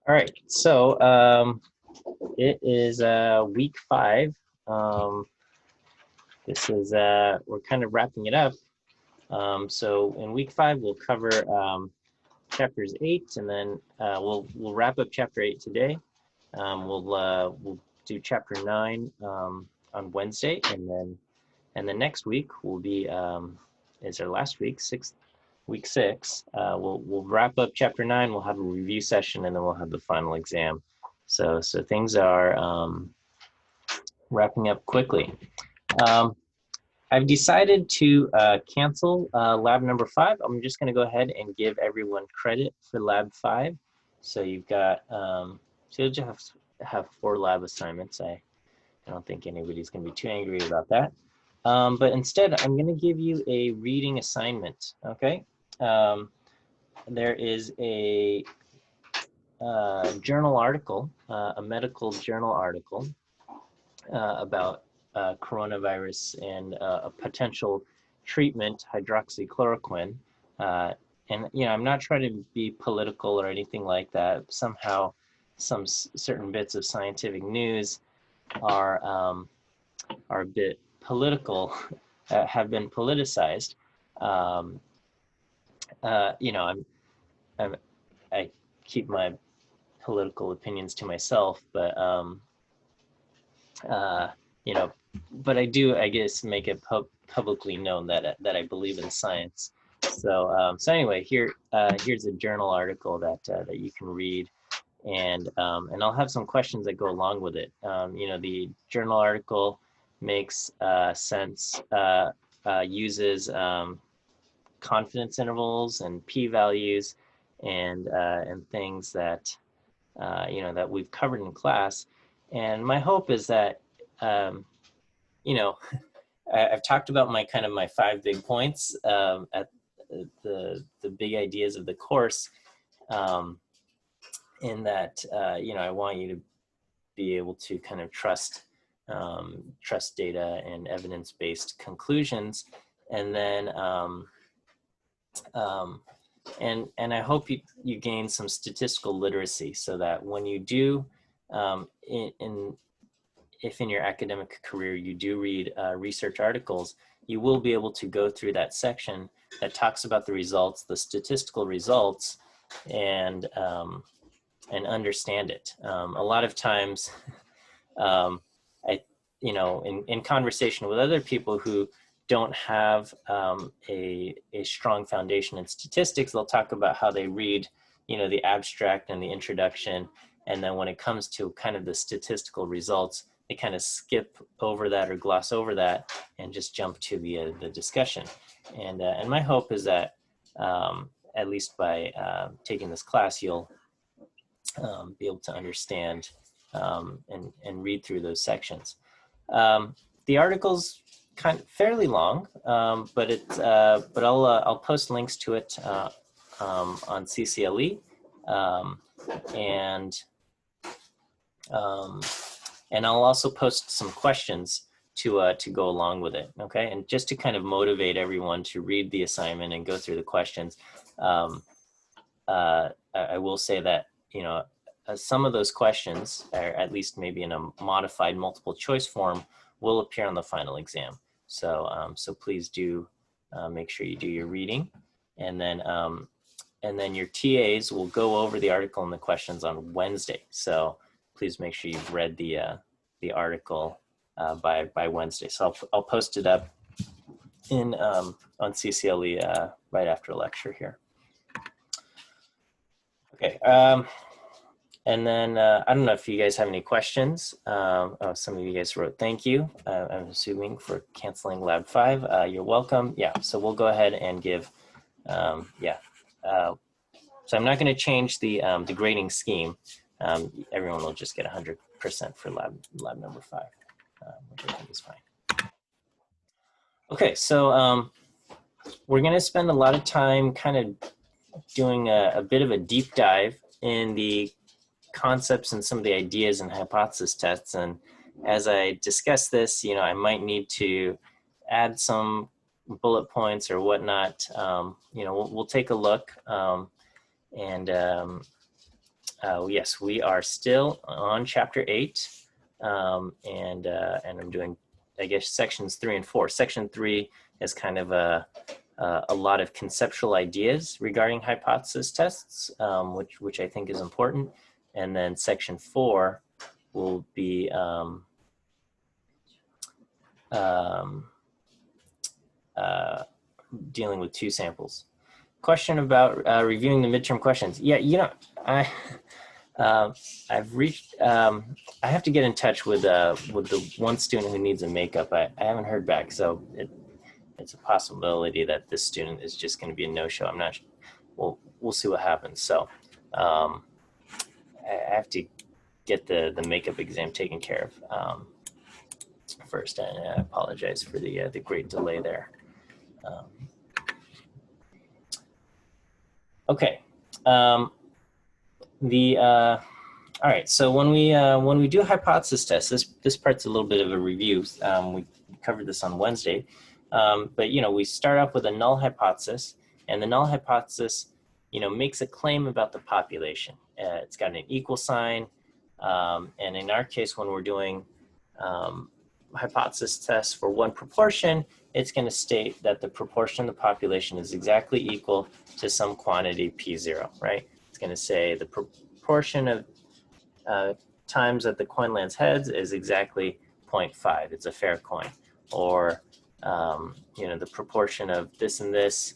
All right, so it is week 5. This is we're kind of wrapping it up. So in week 5, we'll cover chapters 8, and then we'll wrap up chapter 8 today. We'll do chapter 9 on Wednesday, and then next week will be is our last week, week 6. We'll wrap up chapter 9. We'll have a review session, and then we'll have the final exam. So things are wrapping up quickly. I've decided to cancel lab number 5. I'm just going to go ahead and give everyone credit for lab 5. So you've got, so you'll just have 4 lab assignments. I don't think anybody's going to be too angry about that. But instead, I'm going to give you a reading assignment, okay? There is a journal article, a medical journal article about coronavirus and a potential treatment, hydroxychloroquine. And, I'm not trying to be political or anything like that. Somehow, some certain bits of scientific news are a bit political, have been politicized. I keep my political opinions to myself, but but I do, I guess, make it publicly known that I believe in science. So anyway, here's a journal article that you can read, and I'll have some questions that go along with it. The journal article makes sense, uses confidence intervals and p-values and things that that we've covered in class. And my hope is that I've talked about my 5 big points at the big ideas of the course, in that I want you to be able to kind of trust data and evidence-based conclusions, and then and I hope you gain some statistical literacy, so that when you do if in your academic career you do read research articles, you will be able to go through that section that talks about the results, the statistical results, and understand it. A lot of times, in conversation with other people who don't have a strong foundation in statistics, they'll talk about how they read, the abstract and the introduction, and then when it comes to kind of the statistical results, they kind of skip over that or gloss over that and just jump to the discussion. And my hope is that at least by taking this class, you'll be able to understand and read through those sections. The article's fairly long, but I'll post links to it on CCLE, and I'll also post some questions to go along with it. Okay, and just to kind of motivate everyone to read the assignment and go through the questions, I will say that some of those questions, or at least maybe in a modified multiple choice form, will appear on the final exam. So please do make sure you do your reading, and then your TAs will go over the article and the questions on Wednesday. So please make sure you've read the article by Wednesday. So I'll post it up in on CCLE right after lecture here. Okay. And then I don't know if you guys have any questions. Some of you guys wrote thank you, I'm assuming, for canceling lab 5. You're welcome. Yeah, so we'll go ahead and give, so I'm not going to change the grading scheme. Everyone will just get 100% for lab number 5, which I think is fine. Okay, so we're going to spend a lot of time kind of doing a bit of a deep dive in the concepts and some of the ideas and hypothesis tests. And as I discuss this, I might need to add some bullet points or whatnot. We'll take a look, and Yes, we are still on chapter 8, and I'm doing, I guess, sections 3 and 4. Section 3 is kind of a lot of conceptual ideas regarding hypothesis tests, which I think is important. And then section 4 will be dealing with 2 samples. Question about reviewing the midterm questions. Yeah, you know, I've reached. I have to get in touch with the one student who needs a makeup. I haven't heard back, so it's a possibility that this student is just going to be a no-show. I'm not. We'll see what happens. So I have to get the makeup exam taken care of first, and I apologize for the great delay there. Okay. All right. So when we do hypothesis tests, this part's a little bit of a review. We covered this on Wednesday, but you know, we start off with a null hypothesis, and the null hypothesis, you know, makes a claim about the population. It's got an equal sign, and in our case, when we're doing hypothesis tests for one proportion, it's going to state that the proportion of the population is exactly equal to some quantity p0, right? It's going to say the proportion of times that the coin lands heads is exactly 0.5. It's a fair coin. Or, you know, the proportion of this and this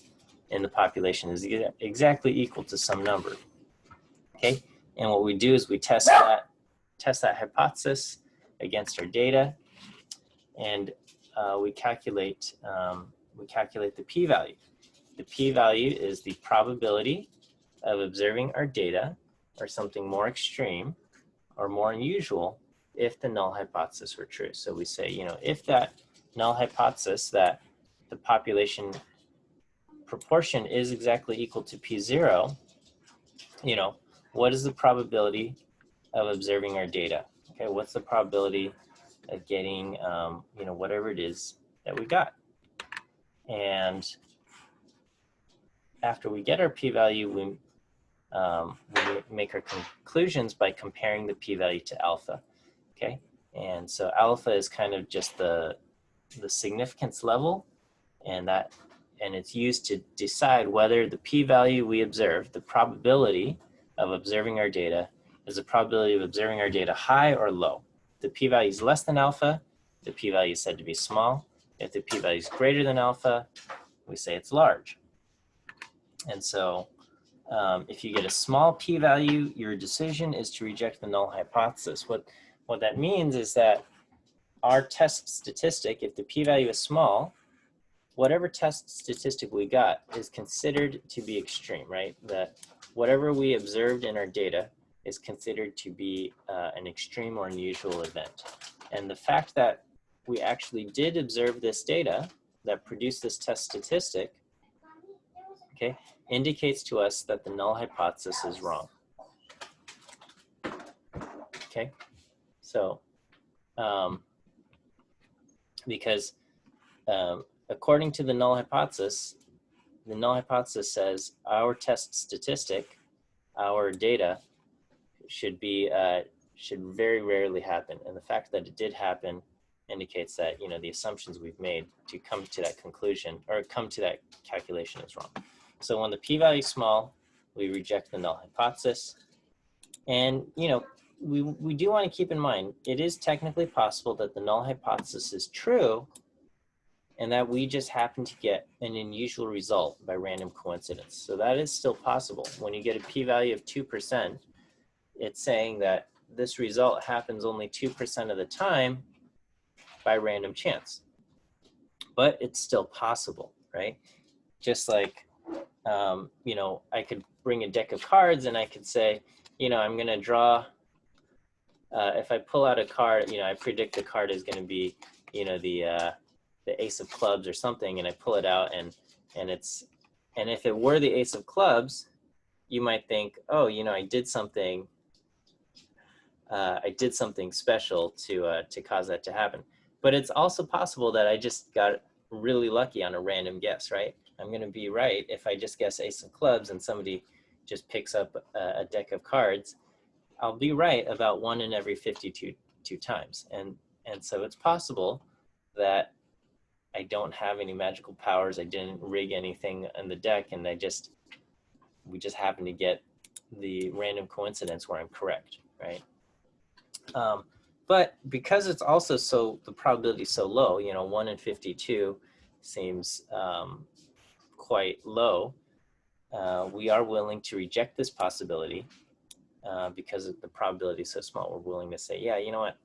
in the population is exactly equal to some number. Okay, and what we do is we test that hypothesis against our data, and we calculate the p-value. The p-value is the probability of observing our data or something more extreme or more unusual if the null hypothesis were true. So we say, you know, if that null hypothesis that the population proportion is exactly equal to p0, you know, what is the probability of observing our data? Okay, what's the probability of getting, you know, whatever it is that we got? And after we get our p-value, we make our conclusions by comparing the p-value to alpha. Okay, and so alpha is kind of just the significance level, and it's used to decide whether the p-value we observe, the probability of observing our data, is the probability of observing our data high or low. If the p-value is less than alpha, the p-value is said to be small. If the p-value is greater than alpha, we say it's large. And so if you get a small p-value, your decision is to reject the null hypothesis. What that means is that our test statistic, if the p-value is small, whatever test statistic we got is considered to be extreme, right? That whatever we observed in our data is considered to be an extreme or unusual event. And the fact that we actually did observe this data that produced this test statistic, okay, indicates to us that the null hypothesis is wrong. Okay, so because according to the null hypothesis says our test statistic, our data should very rarely happen, and the fact that it did happen indicates that, you know, the assumptions we've made to come to that conclusion or come to that calculation is wrong. So when the p-value is small, we reject the null hypothesis. And, you know, we do want to keep in mind, it is technically possible that the null hypothesis is true and that we just happen to get an unusual result by random coincidence. So that is still possible. When you get a p-value of 2%, it's saying that this result happens only 2% of the time by random chance. But it's still possible, right? Just like, you know, I could bring a deck of cards and I could say, you know, I'm going to draw, if I pull out a card, you know, I predict the card is going to be, you know, the ace of clubs or something, and I pull it out and if it were the ace of clubs, you might think, oh, you know, I did something special to cause that to happen. But it's also possible that I just got really lucky on a random guess, right? I'm going to be right if I just guess ace of clubs and somebody just picks up a deck of cards. I'll be right about 1 in every 52 times. And so it's possible that I don't have any magical powers. I didn't rig anything in the deck, and we just happen to get the random coincidence where I'm correct, right? But because it's also the probability is so low, 1 in 52 seems quite low. We are willing to reject this possibility because the probability is so small. We're willing to say, yeah, you know what?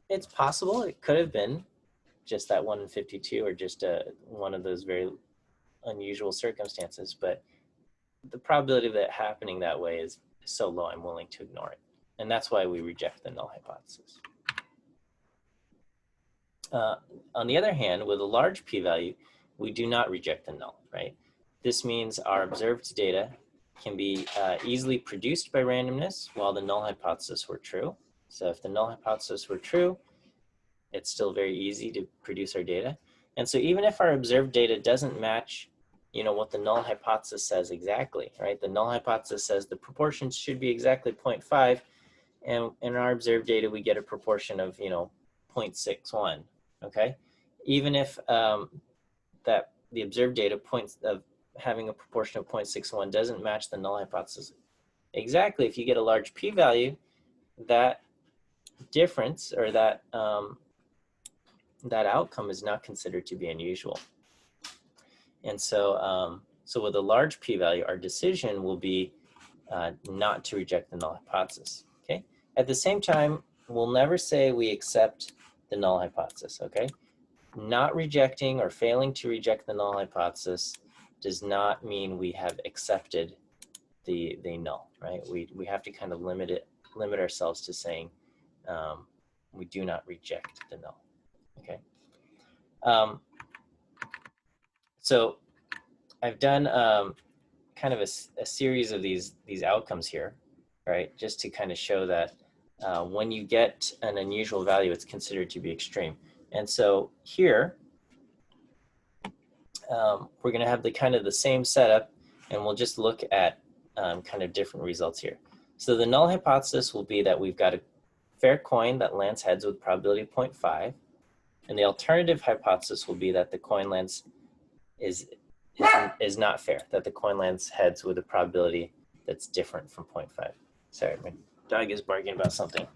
It's possible. It could have been just that 1 in 52 or just one of those very unusual circumstances. But the probability of that happening that way is so low, I'm willing to ignore it. And that's why we reject the null hypothesis. On the other hand, with a large p-value, we do not reject the null, right? This means our observed data can be easily produced by randomness while the null hypothesis were true. So if the null hypothesis were true, it's still very easy to produce our data. And so even if our observed data doesn't match, what the null hypothesis says exactly, right? The null hypothesis says the proportions should be exactly 0.5, and in our observed data, we get a proportion of, 0.61, okay? Even if that the observed data points of having a proportion of 0.61 doesn't match the null hypothesis exactly, if you get a large p-value, that difference or that that outcome is not considered to be unusual. And so, so with a large p-value, our decision will be not to reject the null hypothesis. Okay. At the same time, we'll never say we accept the null hypothesis. Okay. Not rejecting or failing to reject the null hypothesis does not mean we have accepted the null. Right. We have to kind of limit ourselves to saying we do not reject the null. Okay. So I've done kind of a series of these outcomes here, right? Just to kind of show that when you get an unusual value, it's considered to be extreme. And so here, we're going to have the kind of the same setup, and we'll just look at kind of different results here. So the null hypothesis will be that we've got a fair coin that lands heads with probability 0.5, and the alternative hypothesis will be that the coin lands is not fair, that the coin lands heads with a probability that's different from 0.5. Sorry, my dog is barking about something.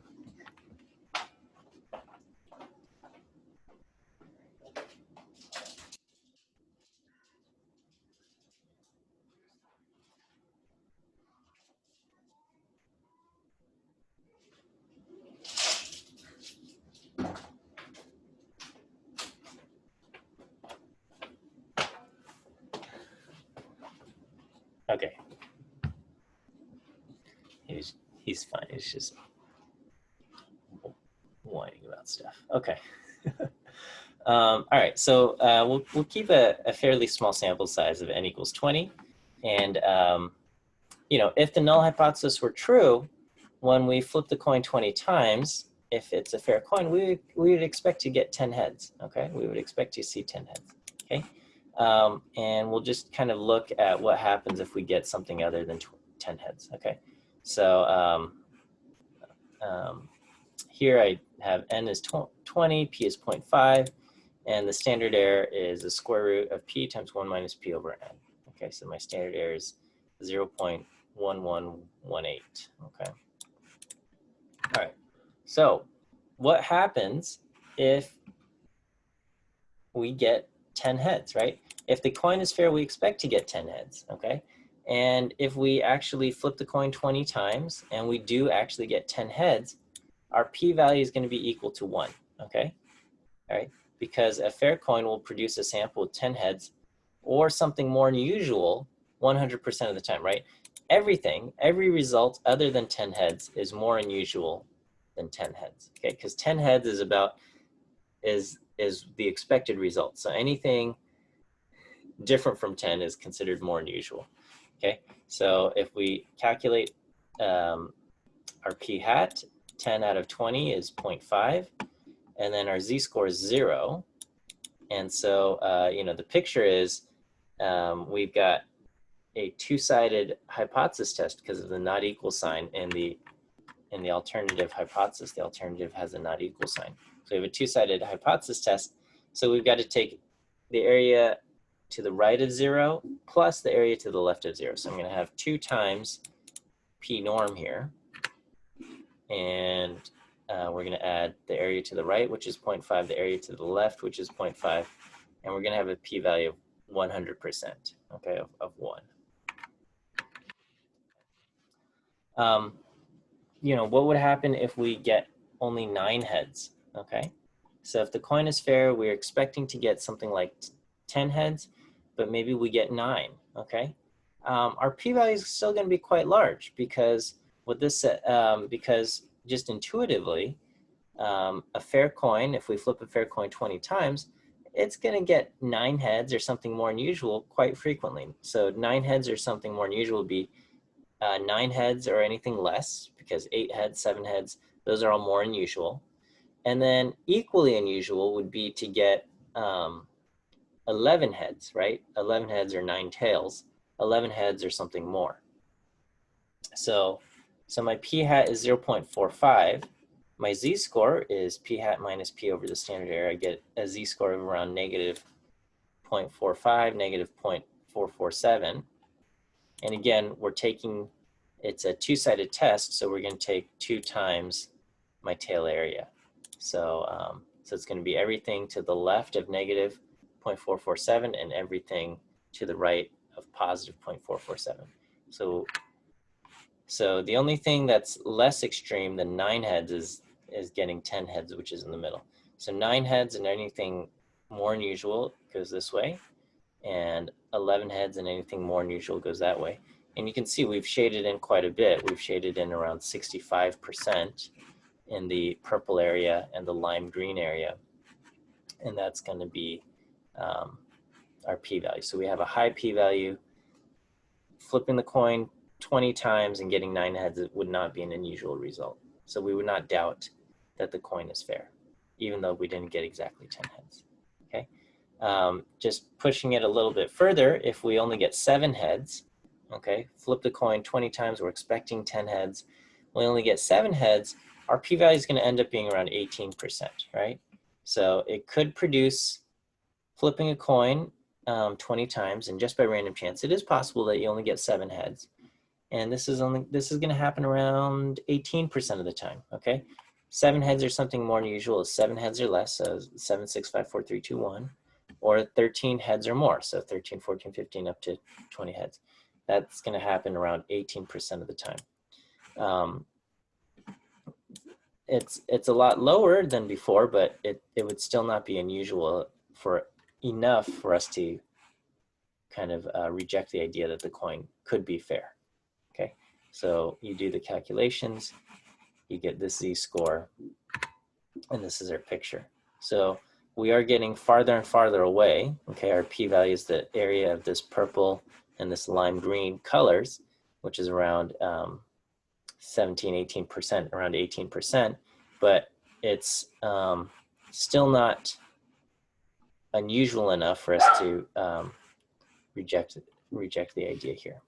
Okay. He's fine. He's just whining about stuff. Okay. All right. So we'll keep a fairly small sample size of n equals 20, and if the null hypothesis were true, when we flip the coin 20 times, if it's a fair coin, we would expect to get 10 heads. Okay. We would expect to see 10 heads. Okay. And we'll just kind of look at what happens if we get something other than 10 heads. Okay. So here I have n is 20, p is 0.5, and the standard error is the square root of p times 1 minus p over n. Okay, so my standard error is 0.1118. Okay. All right. So what happens if we get 10 heads, right? If the coin is fair, we expect to get 10 heads, okay? And if we actually flip the coin 20 times and we do actually get 10 heads, our p-value is going to be equal to 1, okay? All right, because a fair coin will produce a sample with 10 heads or something more unusual 100% of the time, right? Every result other than 10 heads is more unusual than 10 heads, okay? Because 10 heads is the expected result. So anything different from 10 is considered more unusual, okay? So if we calculate our p hat, 10 out of 20 is 0.5, and then our z-score is 0. And so, the picture is we've got a two-sided hypothesis test because of the not equal sign in the in the alternative hypothesis, the alternative has a not equal sign. So we have a two-sided hypothesis test. So we've got to take the area to the right of 0 plus the area to the left of 0. So I'm going to have 2 times P norm here. And we're going to add the area to the right, which is 0.5, the area to the left, which is 0.5. And we're going to have a p-value of 100%, okay, of 1. What would happen if we get only 9 heads, okay? So if the coin is fair, we're expecting to get something like 10 heads, but maybe we get 9, okay? Our p-value is still going to be quite large because because just intuitively, a fair coin, if we flip a fair coin 20 times, it's going to get 9 heads or something more unusual quite frequently. So 9 heads or something more unusual would be 9 heads or anything less, because 8 heads, 7 heads, those are all more unusual. And then equally unusual would be to get 11 heads, right? 11 heads or 9 tails. 11 heads or something more. So my p hat is 0.45. My z-score is p hat minus p over the standard error. I get a z-score of around negative 0.45, negative 0.447. And again, it's a two-sided test, so we're going to take 2 times my tail area. So it's going to be everything to the left of negative 0.447 and everything to the right of positive 0.447. So the only thing that's less extreme than 9 heads is getting 10 heads, which is in the middle. So 9 heads and anything more unusual goes this way, and 11 heads and anything more unusual goes that way. And you can see we've shaded in quite a bit. We've shaded in around 65% in the purple area and the lime green area. And that's going to be our p-value. So we have a high p-value. Flipping the coin 20 times and getting 9 heads, it would not be an unusual result. So we would not doubt that the coin is fair, even though we didn't get exactly 10 heads. Okay. Just pushing it a little bit further, if we only get 7 heads, okay, flip the coin 20 times, we're expecting 10 heads, we only get 7 heads, our p-value is going to end up being around 18%, right? So it could produce, flipping a coin 20 times, and just by random chance, it is possible that you only get 7 heads. And this is going to happen around 18% of the time, okay? 7 heads or something more unusual is 7 heads or less, so 7, 6, 5, 4, 3, 2, 1. Or 13 heads or more, so 13, 14, 15, up to 20 heads. That's going to happen around 18% of the time. It's a lot lower than before, but it would still not be unusual enough for us to kind of reject the idea that the coin could be fair. Okay, so you do the calculations, you get this z-score, and this is our picture. So we are getting farther and farther away. Okay, our p-value is the area of this purple and this lime green colors, which is around 17, 18%, around 18%, but it's still not unusual enough for us to reject the idea here.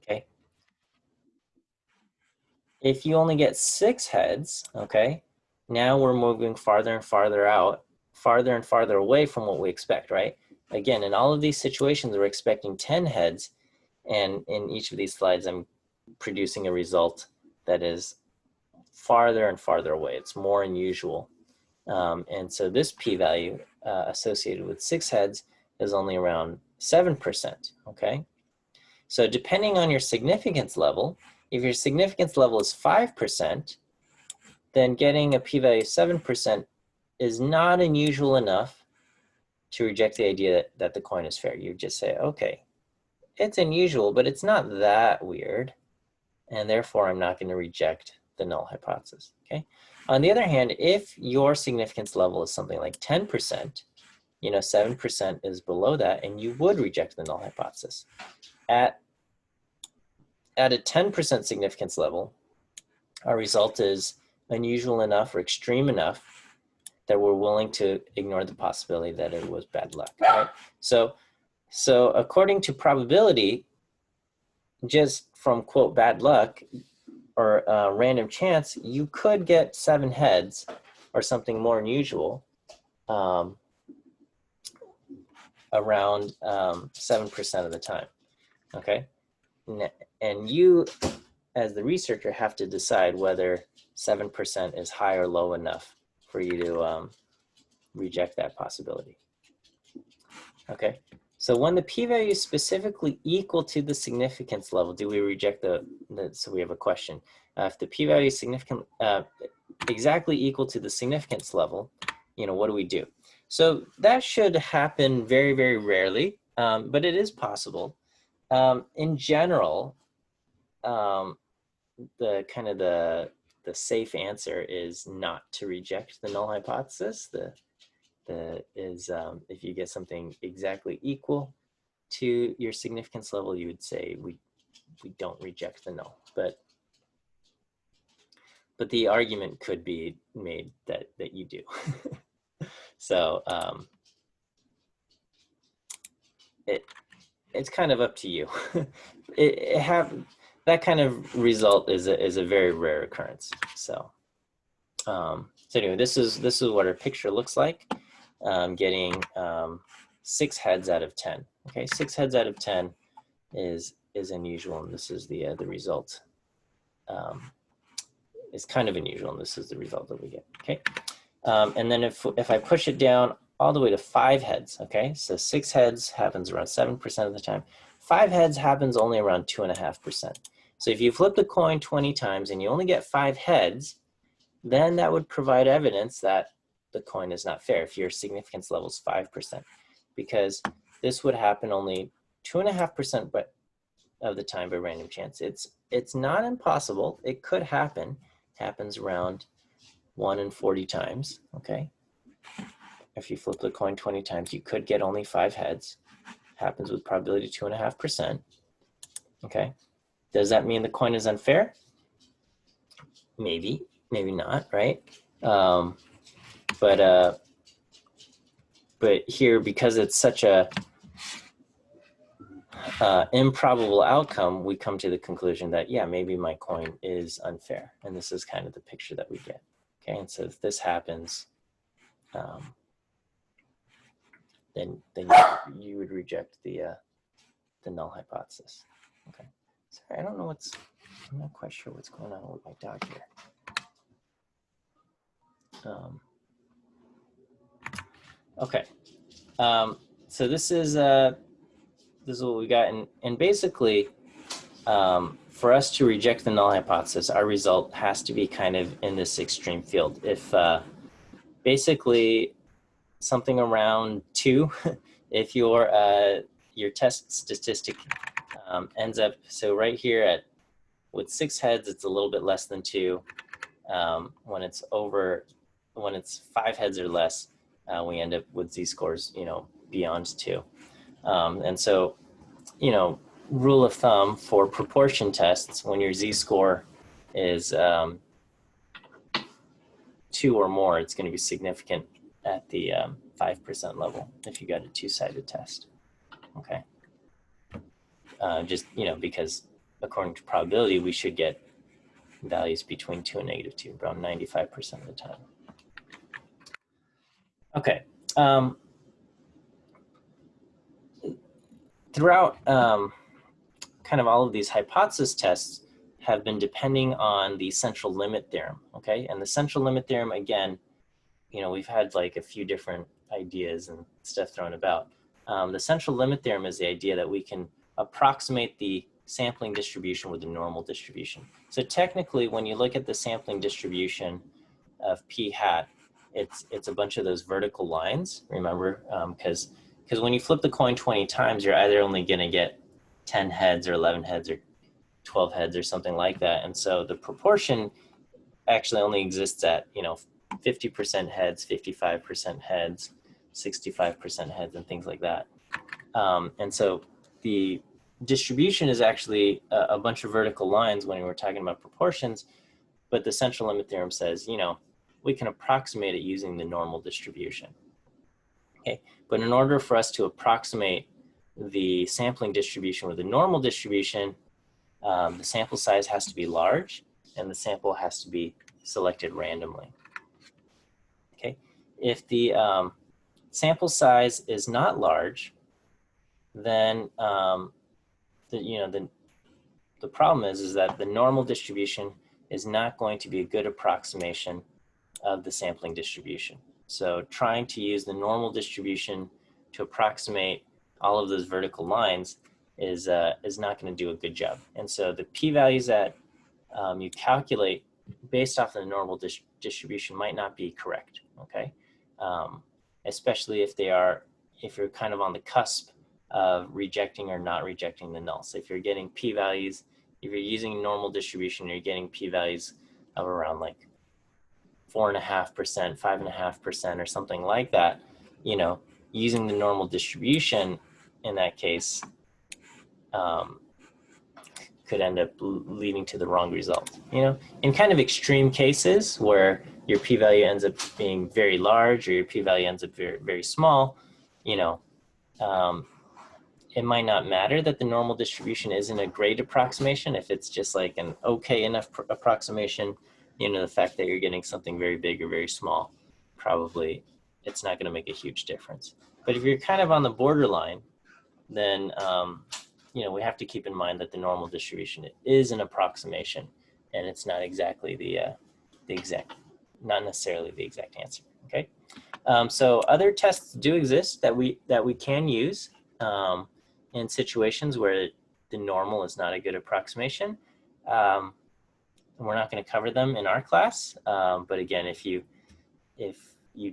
Okay. If you only get 6 heads, okay, now we're moving farther and farther out, farther and farther away from what we expect, right? Again, in all of these situations, we're expecting 10 heads, and in each of these slides, I'm producing a result that is farther and farther away. It's more unusual. And so this p-value associated with 6 heads is only around 7%, okay? So depending on your significance level, if your significance level is 5%, then getting a p-value of 7% is not unusual enough to reject the idea that the coin is fair. You just say, okay, it's unusual, but it's not that weird, and therefore I'm not going to reject the null hypothesis, okay? On the other hand, if your significance level is something like 10%, 7% is below that, and you would reject the null hypothesis. At a 10% significance level, our result is unusual enough or extreme enough that we're willing to ignore the possibility that it was bad luck, right? So according to probability, just from, quote, bad luck, or random chance, you could get 7 heads or something more unusual around 7% of the time, okay? And you, as the researcher, have to decide whether 7% is high or low enough for you to reject that possibility, okay? So when the p-value is specifically equal to the significance level, do we reject so we have a question. If the p-value is significant, exactly equal to the significance level, what do we do? So that should happen very, very rarely, but it is possible. In general, the safe answer is not to reject the null hypothesis. If you get something exactly equal to your significance level, you would say we don't reject the null. But the argument could be made that you do. So it's kind of up to you. That kind of result is a very rare occurrence. So anyway, this is what our picture looks like. Getting 6 heads out of 10. Okay, 6 heads out of 10 is unusual, and this is the result. It's kind of unusual, and this is the result that we get. Okay, and then if I push it down all the way to 5 heads, okay, so 6 heads happens around 7% of the time. 5 heads happens only around 2.5%. So if you flip the coin 20 times and you only get 5 heads, then that would provide evidence that the coin is not fair if your significance level is 5%, because this would happen only 2.5% of the time by random chance. It's not impossible. It could happen. It happens around 1 in 40 times, okay? If you flip the coin 20 times, you could get only 5 heads. Happens with probability 2.5%, okay? Does that mean the coin is unfair? Maybe, maybe not, right? But here, because it's such a improbable outcome, we come to the conclusion that, yeah, maybe my coin is unfair. And this is kind of the picture that we get. Okay, and so if this happens, then you would reject the null hypothesis. Okay, sorry, I don't know I'm not quite sure what's going on with my dog here. Okay, so this is what we got, and basically, for us to reject the null hypothesis, our result has to be kind of in this extreme field. If basically something around 2, if your test statistic ends up, so right here with 6 heads, it's a little bit less than 2. When it's 5 heads or less, we end up with z-scores, beyond 2. And so, rule of thumb for proportion tests, when your z-score is 2 or more, it's going to be significant at the 5% level if you got a 2-sided test. Okay. Just, because according to probability, we should get values between 2 and -2, around 95% of the time. Okay. Throughout kind of all of these hypothesis tests have been depending on the central limit theorem, okay? And the central limit theorem, again, we've had like a few different ideas and stuff thrown about. The central limit theorem is the idea that we can approximate the sampling distribution with the normal distribution. So technically, when you look at the sampling distribution of p hat, it's a bunch of those vertical lines, remember? Because when you flip the coin 20 times, you're either only going to get 10 heads or 11 heads or 12 heads or something like that. And so the proportion actually only exists at, 50% heads, 55% heads, 65% heads, and things like that. And so the distribution is actually a bunch of vertical lines when we're talking about proportions, but the central limit theorem says, we can approximate it using the normal distribution. Okay, but in order for us to approximate the sampling distribution with the normal distribution, the sample size has to be large, and the sample has to be selected randomly. Okay, if the sample size is not large, then the problem is that the normal distribution is not going to be a good approximation of the sampling distribution. So trying to use the normal distribution to approximate all of those vertical lines is not going to do a good job. And so the p-values that you calculate based off of the normal distribution might not be correct, okay? Especially if you're kind of on the cusp of rejecting or not rejecting the null. So if you're getting p-values, if you're using normal distribution, you're getting p-values of around like 4.5%, 5.5%, or something like that, using the normal distribution in that case could end up leading to the wrong result. In kind of extreme cases where your p-value ends up being very large or your p-value ends up very, very small, it might not matter that the normal distribution isn't a great approximation. If it's just like an okay enough approximation, the fact that you're getting something very big or very small, probably it's not going to make a huge difference. But if you're kind of on the borderline, then we have to keep in mind that the normal distribution is an approximation, and it's not exactly not necessarily the exact answer. Okay, so other tests do exist that we can use in situations where the normal is not a good approximation. We're not going to cover them in our class, but again, if you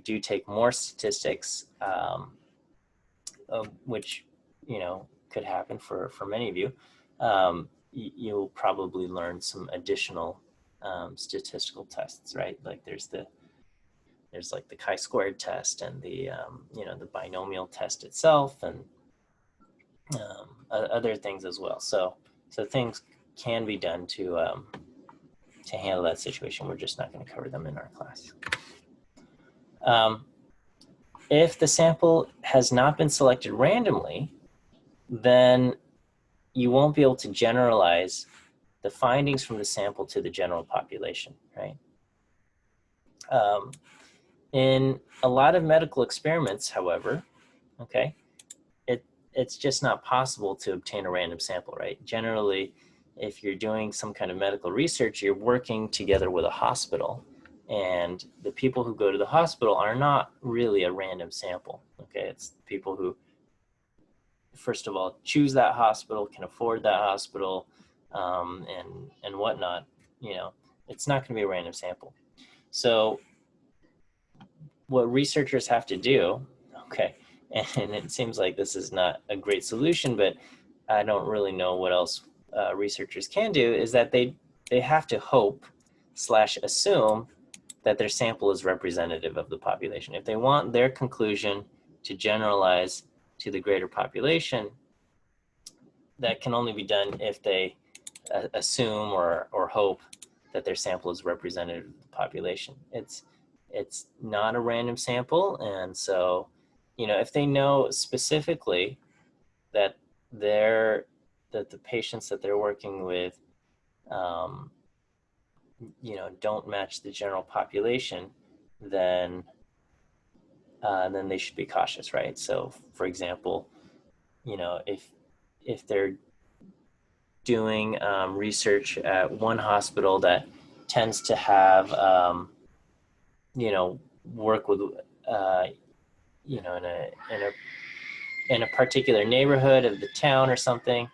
do take more statistics, which could happen for many of you, you'll probably learn some additional statistical tests, right? Like there's like the chi-squared test and the the binomial test itself, and other things as well. So things can be done to handle that situation. We're just not going to cover them in our class. If the sample has not been selected randomly, then you won't be able to generalize the findings from the sample to the general population, right? In a lot of medical experiments, however, okay, it's just not possible to obtain a random sample, right? Generally, if you're doing some kind of medical research, you're working together with a hospital, and the people who go to the hospital are not really a random sample, okay? It's people who, first of all, choose that hospital, can afford that hospital, and whatnot. It's not going to be a random sample. So what researchers have to do, okay, and it seems like this is not a great solution, but I don't really know what else researchers can do, is that they have to hope / assume that their sample is representative of the population. If they want their conclusion to generalize to the greater population, that can only be done if they assume or hope that their sample is representative of the population. It's not a random sample, and so if they know specifically that the patients that they're working with don't match the general population, then they should be cautious, right? So for example, if they're doing research at one hospital that tends to have work with in a particular neighborhood of the town or something,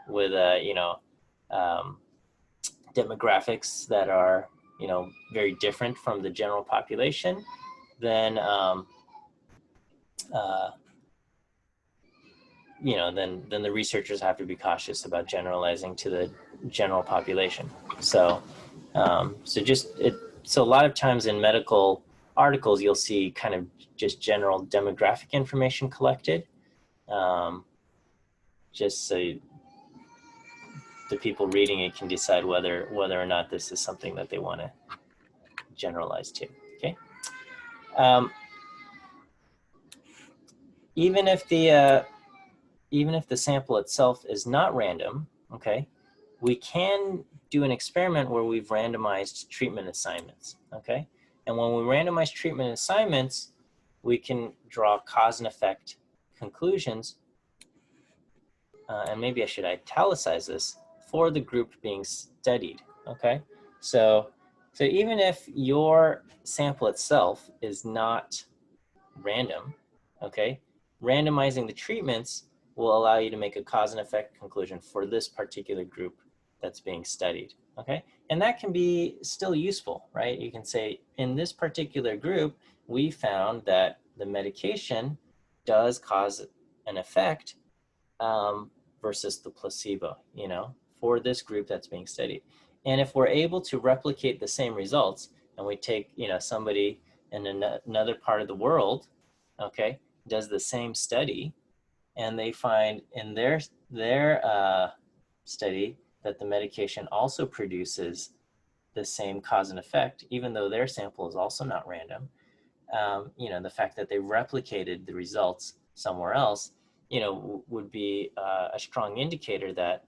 with demographics that are very different from the general population, then then the researchers have to be cautious about generalizing to the general population. So so a lot of times in medical articles, you'll see kind of just general demographic information collected, just so the people reading it can decide whether or not this is something that they want to generalize to. Okay. Even if the sample itself is not random, okay, we can do an experiment where we've randomized treatment assignments, okay? And when we randomize treatment assignments, we can draw cause and effect conclusions, and maybe I should italicize this, for the group being studied, okay? So even if your sample itself is not random, okay, randomizing the treatments will allow you to make a cause and effect conclusion for this particular group that's being studied, okay? And that can be still useful, right? You can say, in this particular group, we found that the medication does cause an effect versus the placebo, you know, for this group that's being studied. And if we're able to replicate the same results, and we take, you know, somebody in another part of the world, okay, does the same study, and they find in their study that the medication also produces the same cause and effect, even though their sample is also not random. You know, the fact that they replicated the results somewhere else, you know, would be a strong indicator that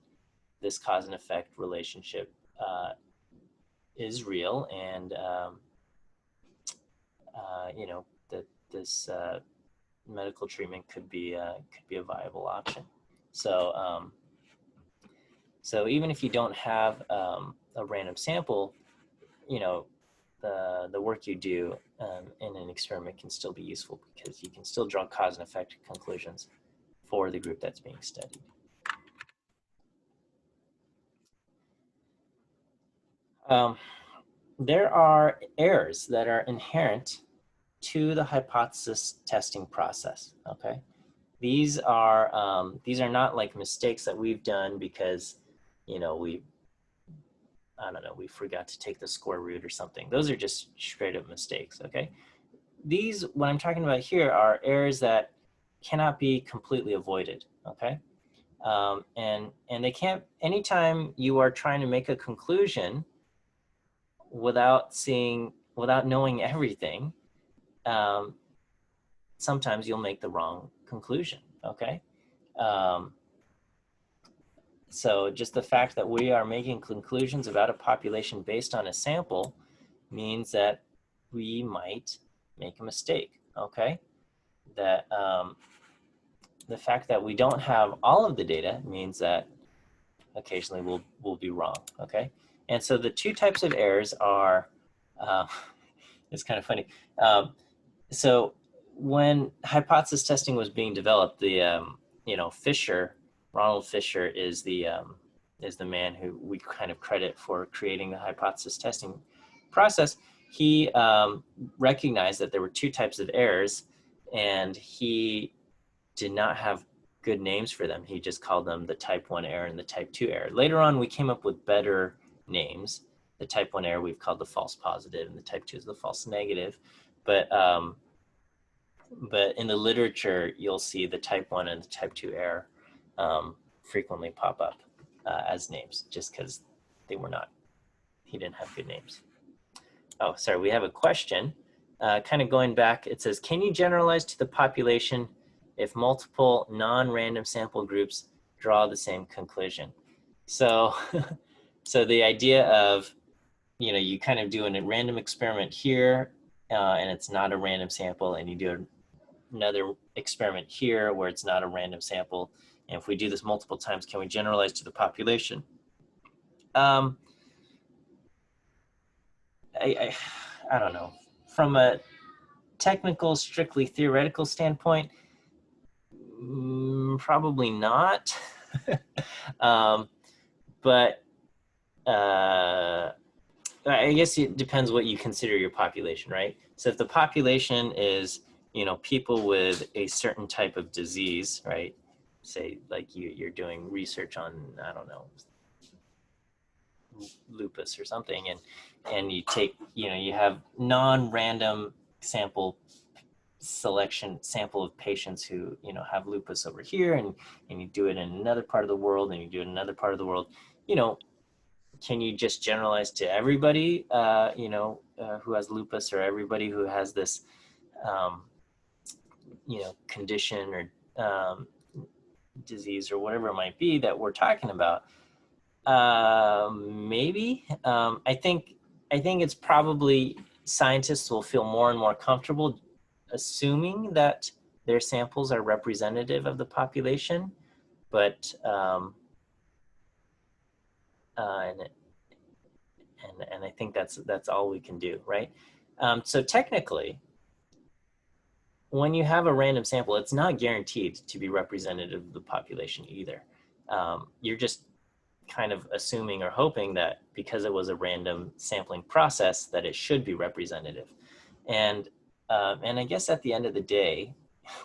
this cause and effect relationship is real, and you know, that this medical treatment could be a viable option. So so even if you don't have a random sample, you know, the work you do in an experiment can still be useful, because you can still draw cause and effect conclusions for the group that's being studied. There are errors that are inherent to the hypothesis testing process, okay? These are not like mistakes that we've done because, you know, I don't know, we forgot to take the square root or something. Those are just straight up mistakes, okay? These, what I'm talking about here, are errors that cannot be completely avoided, okay? And they can't, anytime you are trying to make a conclusion without knowing everything, sometimes you'll make the wrong conclusion, okay? So just the fact that we are making conclusions about a population based on a sample means that we might make a mistake, okay? That the fact that we don't have all of the data means that occasionally we'll be wrong, okay? And so the two types of errors are, it's kind of funny. So when hypothesis testing was being developed, the you know, Ronald Fisher is the man who we kind of credit for creating the hypothesis testing process. He recognized that there were two types of errors, and he did not have good names for them. He just called them the type 1 error and the type 2 error. Later on, we came up with better names. The type 1 error we've called the false positive, and the type 2 is the false negative. But in the literature, you'll see the type 1 and the type 2 error frequently pop up as names, just because he didn't have good names. Oh, sorry, we have a question. Kind of going back, it says, can you generalize to the population if multiple non-random sample groups draw the same conclusion? So, so the idea of, you know, you kind of do a random experiment here, and it's not a random sample, and you do another experiment here where it's not a random sample. And if we do this multiple times, can we generalize to the population? I don't know. From a technical, strictly theoretical standpoint, probably not. But I guess it depends what you consider your population, right? So if the population is, you know, people with a certain type of disease, right? Say like you're doing research on, I don't know, lupus or something, and you take, you know, you have non-random sample of patients who, you know, have lupus over here, and you do it in another part of the world, and you do it in another part of the world, you know, can you just generalize to everybody, you know, who has lupus, or everybody who has this, you know, condition or disease or whatever it might be that we're talking about? Maybe. I think it's probably scientists will feel more and more comfortable assuming that their samples are representative of the population, but and I think that's all we can do, right? So technically, when you have a random sample, it's not guaranteed to be representative of the population either. You're just kind of assuming or hoping that because it was a random sampling process that it should be representative. And I guess at the end of the day,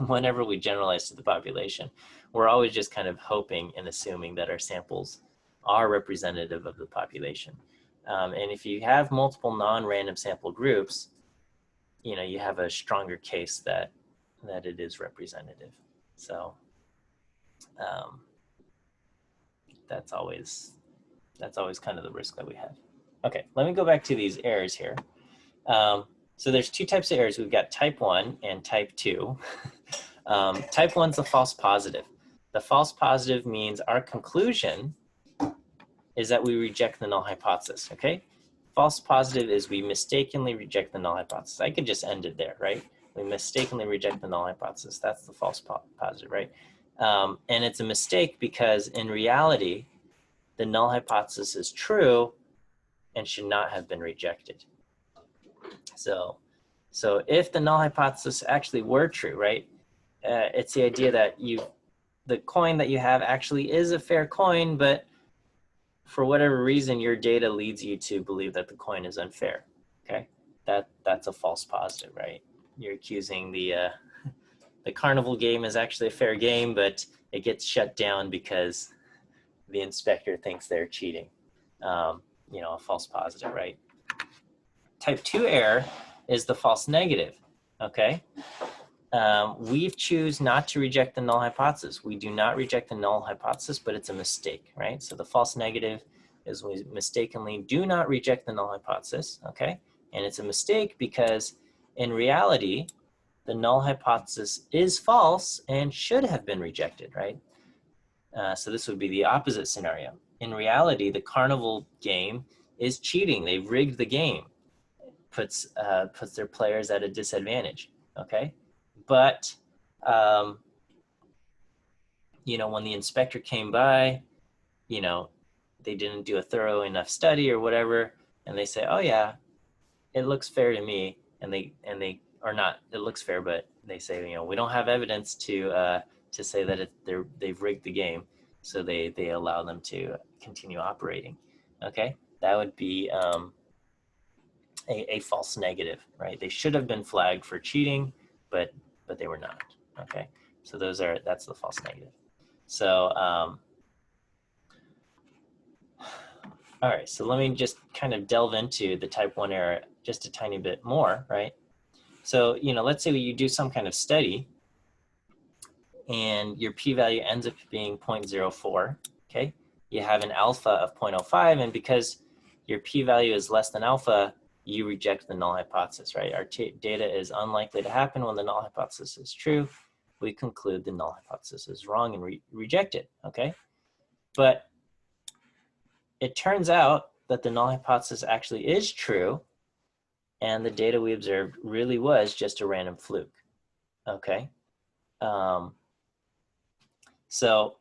whenever we generalize to the population, we're always just kind of hoping and assuming that our samples are representative of the population. And if you have multiple non-random sample groups, you have a stronger case that it is representative. So that's always kind of the risk that we have. Okay, let me go back to these errors here. So there's two types of errors. We've got type 1 and type 2. Type 1 is the false positive. The false positive means our conclusion is that we reject the null hypothesis, okay? False positive is we mistakenly reject the null hypothesis. I could just end it there, right? We mistakenly reject the null hypothesis. That's the false positive, right? And it's a mistake because in reality, the null hypothesis is true and should not have been rejected. So if the null hypothesis actually were true, right? It's the idea that the coin that you have actually is a fair coin, but for whatever reason, your data leads you to believe that the coin is unfair, okay? That's a false positive, right? You're accusing the carnival game is actually a fair game, but it gets shut down because the inspector thinks they're cheating. A false positive, right? Type 2 error is the false negative, okay? We choose not to reject the null hypothesis. We do not reject the null hypothesis, but it's a mistake, right? So the false negative is we mistakenly do not reject the null hypothesis, okay? And it's a mistake because in reality, the null hypothesis is false and should have been rejected, right? So this would be the opposite scenario. In reality, the carnival game is cheating. They've rigged the game, puts their players at a disadvantage, okay? But, when the inspector came by, they didn't do a thorough enough study or whatever, and they say, oh yeah, it looks fair to me, and they or not, it looks fair, but they say, we don't have evidence to say that they've rigged the game, so they allow them to continue operating. Okay, that would be a false negative, right? They should have been flagged for cheating, but they were not. Okay, so that's the false negative. So all right, so let me just kind of delve into the type 1 error just a tiny bit more, right? So, let's say you do some kind of study and your p-value ends up being 0.04, okay? You have an alpha of 0.05, and because your p-value is less than alpha, you reject the null hypothesis, right? Our data is unlikely to happen when the null hypothesis is true. We conclude the null hypothesis is wrong and reject it, okay? But it turns out that the null hypothesis actually is true, and the data we observed really was just a random fluke, okay? So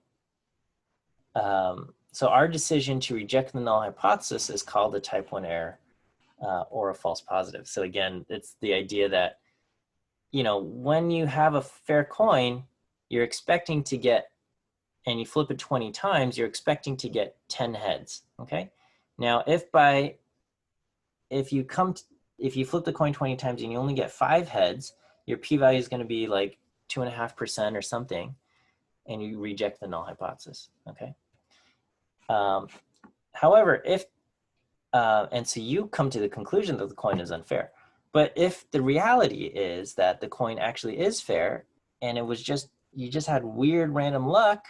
our decision to reject the null hypothesis is called a type 1 error or a false positive. So again, it's the idea that, when you have a fair coin, you're expecting to get, and you flip it 20 times, you're expecting to get 10 heads, okay? Now, if you flip the coin 20 times and you only get 5 heads, your p-value is going to be like 2.5% or something, and you reject the null hypothesis, okay? However, and so you come to the conclusion that the coin is unfair. But if the reality is that the coin actually is fair, and you just had weird random luck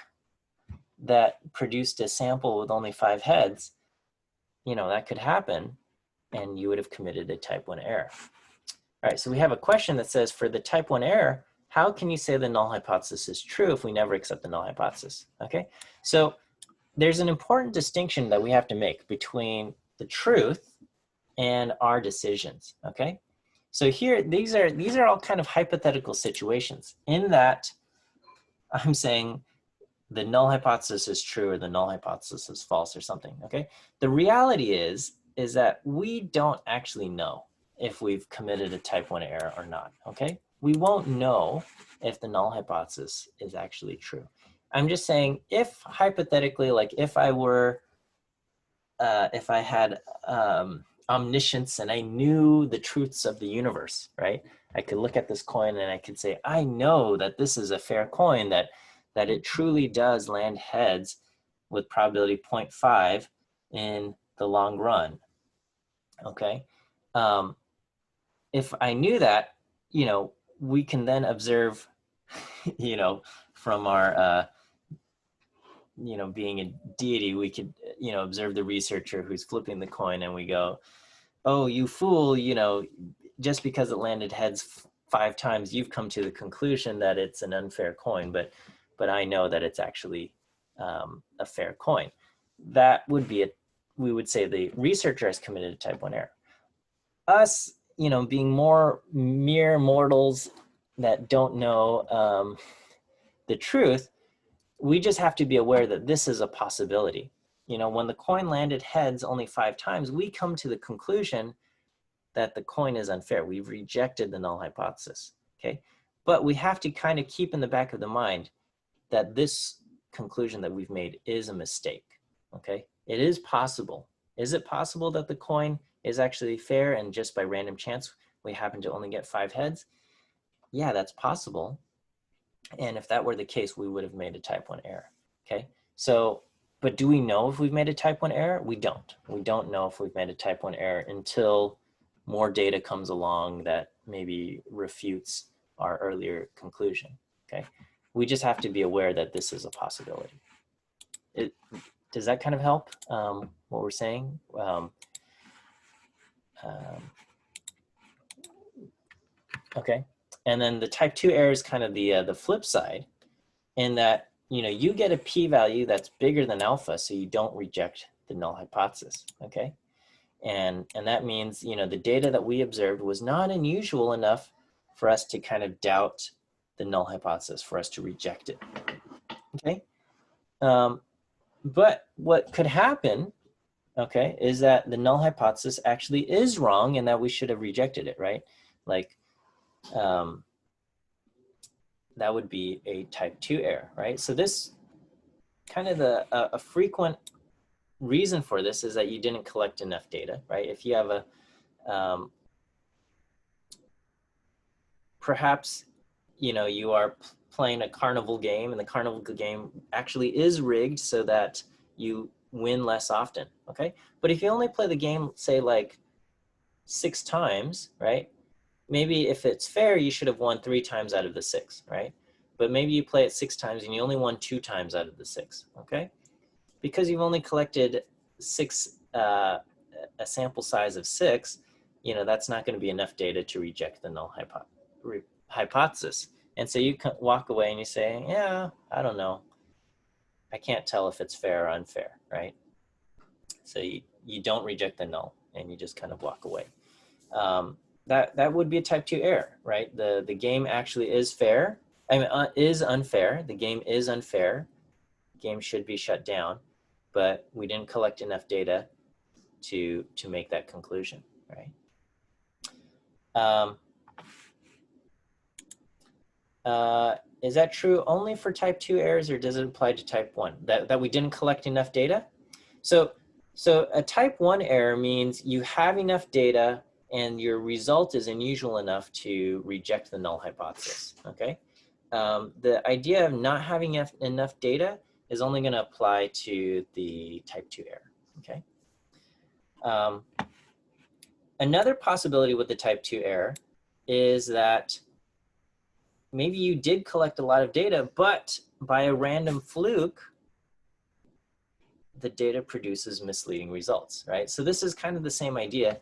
that produced a sample with only 5 heads, that could happen, and you would have committed a type 1 error. All right, so we have a question that says, for the type 1 error, how can you say the null hypothesis is true if we never accept the null hypothesis? Okay, so there's an important distinction that we have to make between the truth and our decisions, okay? So here, these are all kind of hypothetical situations in that I'm saying the null hypothesis is true or the null hypothesis is false or something, okay? The reality is that we don't actually know if we've committed a type 1 error or not, okay? We won't know if the null hypothesis is actually true. I'm just saying, if hypothetically, like if I had omniscience and I knew the truths of the universe, right? I could look at this coin and I could say, I know that this is a fair coin, that it truly does land heads with probability 0.5 in the long run, okay? If I knew that, we can then observe, from our, being a deity, we could, observe the researcher who's flipping the coin and we go, oh, you fool, just because it landed heads 5 times, you've come to the conclusion that it's an unfair coin, but I know that it's actually a fair coin. That would be we would say the researcher has committed a type 1 error. Us, being more mere mortals that don't know the truth, we just have to be aware that this is a possibility. When the coin landed heads only 5 times, we come to the conclusion that the coin is unfair. We've rejected the null hypothesis, okay? But we have to kind of keep in the back of the mind that this conclusion that we've made is a mistake, okay? It is possible. Is it possible that the coin is actually fair and just by random chance we happen to only get 5 heads? Yeah, that's possible. And if that were the case, we would have made a type 1 error, okay? So, but do we know if we've made a type 1 error? We don't. We don't know if we've made a type 1 error until more data comes along that maybe refutes our earlier conclusion, okay? We just have to be aware that this is a possibility. Does that kind of help what we're saying? Okay, and then the type 2 error is kind of the flip side, in that you get a p-value that's bigger than alpha, so you don't reject the null hypothesis, okay? And that means, the data that we observed was not unusual enough for us to kind of doubt the null hypothesis, for us to reject it, okay? But what could happen, okay, is that the null hypothesis actually is wrong and that we should have rejected it, right? Like, that would be a type 2 error, right? So this kind of a frequent reason for this is that you didn't collect enough data, right? If you have a, perhaps, you are playing a carnival game and the carnival game actually is rigged so that you win less often, okay? But if you only play the game, say like 6 times, right? Maybe if it's fair, you should have won 3 times out of the 6, right? But maybe you play it 6 times and you only won 2 times out of the 6, okay? Because you've only collected 6, a sample size of 6, that's not going to be enough data to reject the null hypothesis. And so you can walk away and you say, yeah, I don't know. I can't tell if it's fair or unfair, right? So you don't reject the null and you just kind of walk away. That would be a type 2 error, right? The game actually is fair. I mean, is unfair. The game is unfair. The game should be shut down, but we didn't collect enough data to make that conclusion, right? Is that true only for type 2 errors, or does it apply to type 1? That we didn't collect enough data? So a type 1 error means you have enough data and your result is unusual enough to reject the null hypothesis, okay? The idea of not having enough data is only going to apply to the type 2 error, okay? Another possibility with the type 2 error is that maybe you did collect a lot of data, but by a random fluke, the data produces misleading results, right? So this is kind of the same idea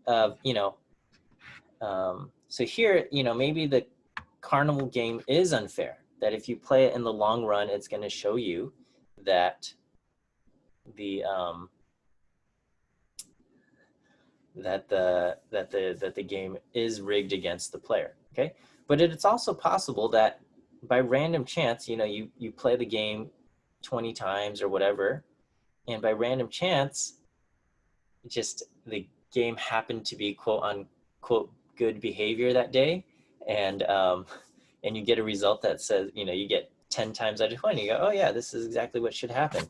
of, so here, maybe the carnival game is unfair, that if you play it in the long run, it's going to show you that the that the game is rigged against the player. Okay, but it's also possible that by random chance, you play the game 20 times or whatever, and by random chance, just the game happened to be quote unquote good behavior that day, and and you get a result that says, you get 10 times out of 20, you go, oh yeah, this is exactly what should happen.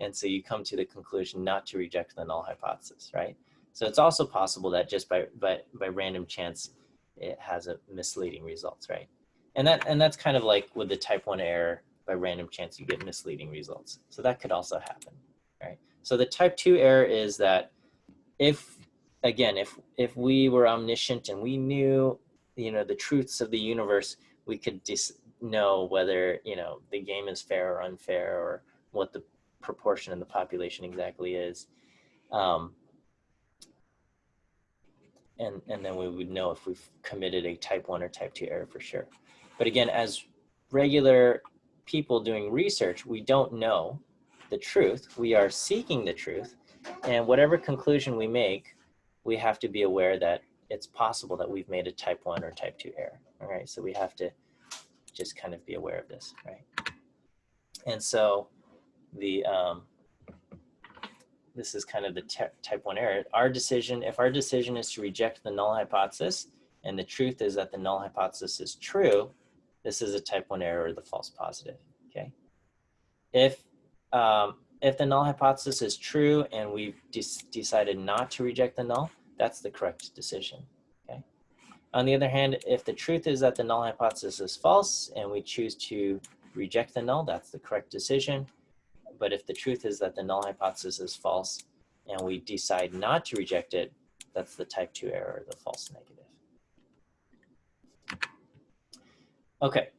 And so you come to the conclusion not to reject the null hypothesis, right? So it's also possible that just by random chance, it has a misleading results, right? And that's kind of like with the type 1 error, by random chance you get misleading results. So that could also happen, right? So the type 2 error is that if we were omniscient and we knew, the truths of the universe, we could know whether, the game is fair or unfair, or what the proportion in the population exactly is. And then we would know if we've committed a type 1 or type 2 error for sure. But again, as regular people doing research, we don't know the truth. We are seeking the truth. And whatever conclusion we make, we have to be aware that it's possible that we've made a type 1 or type 2 error. All right, so we have to just kind of be aware of this, right? And so this is kind of the type 1 error. If our decision is to reject the null hypothesis, and the truth is that the null hypothesis is true, this is a type 1 error, or the false positive, okay? If the null hypothesis is true and we've decided not to reject the null, that's the correct decision, okay? On the other hand, if the truth is that the null hypothesis is false and we choose to reject the null, that's the correct decision. But if the truth is that the null hypothesis is false and we decide not to reject it, that's the type 2 error, the false negative. Okay.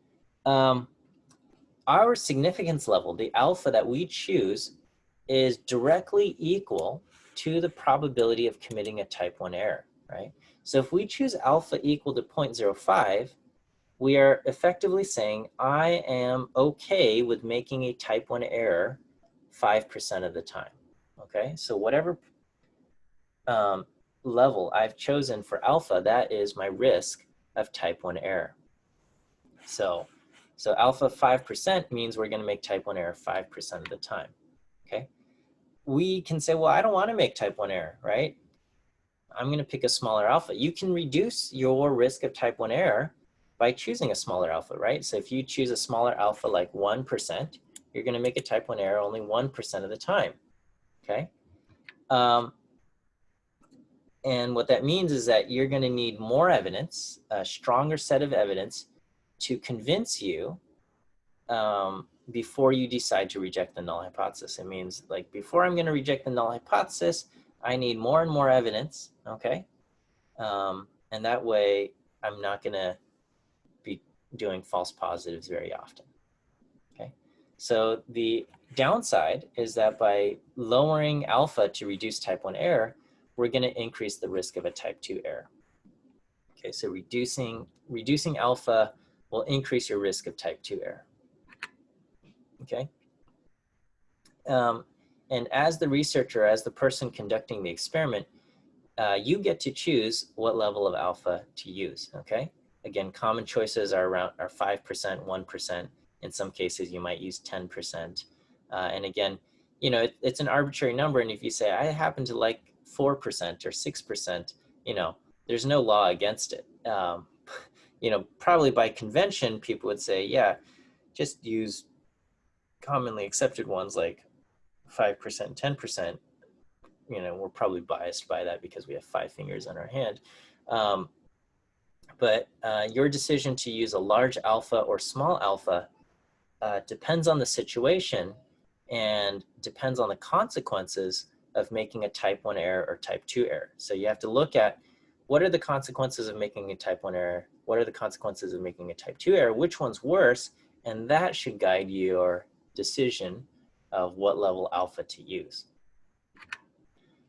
Our significance level, the alpha that we choose, is directly equal to the probability of committing a type 1 error, right? So if we choose alpha equal to 0.05, we are effectively saying, I am okay with making a type 1 error 5% of the time, okay? So whatever level I've chosen for alpha, that is my risk of type 1 error. So alpha 5% means we're going to make type 1 error 5% of the time, okay? We can say, well, I don't want to make type 1 error, right? I'm going to pick a smaller alpha. You can reduce your risk of type 1 error by choosing a smaller alpha, right? So if you choose a smaller alpha like 1%, you're going to make a type 1 error only 1% of the time, okay? And what that means is that you're going to need more evidence, a stronger set of evidence, to convince you before you decide to reject the null hypothesis. It means, like, before I'm going to reject the null hypothesis, I need more and more evidence, okay? And that way, I'm not going to be doing false positives very often, okay? So the downside is that by lowering alpha to reduce type 1 error, we're going to increase the risk of a type 2 error. Okay, so reducing alpha will increase your risk of type 2 error. Okay. And as the researcher, as the person conducting the experiment, you get to choose what level of alpha to use, okay? Again, common choices are 5%, 1%. In some cases, you might use 10%. And again, it's an arbitrary number. And if you say, I happen to like 4% or 6%, there's no law against it. Probably by convention, people would say, yeah, just use commonly accepted ones like 5%, 10%. We're probably biased by that because we have 5 fingers on our hand. But your decision to use a large alpha or small alpha depends on the situation and depends on the consequences of making a type 1 error or type 2 error. So you have to look at, what are the consequences of making a type 1 error? What are the consequences of making a type 2 error? Which one's worse? And that should guide your decision of what level alpha to use.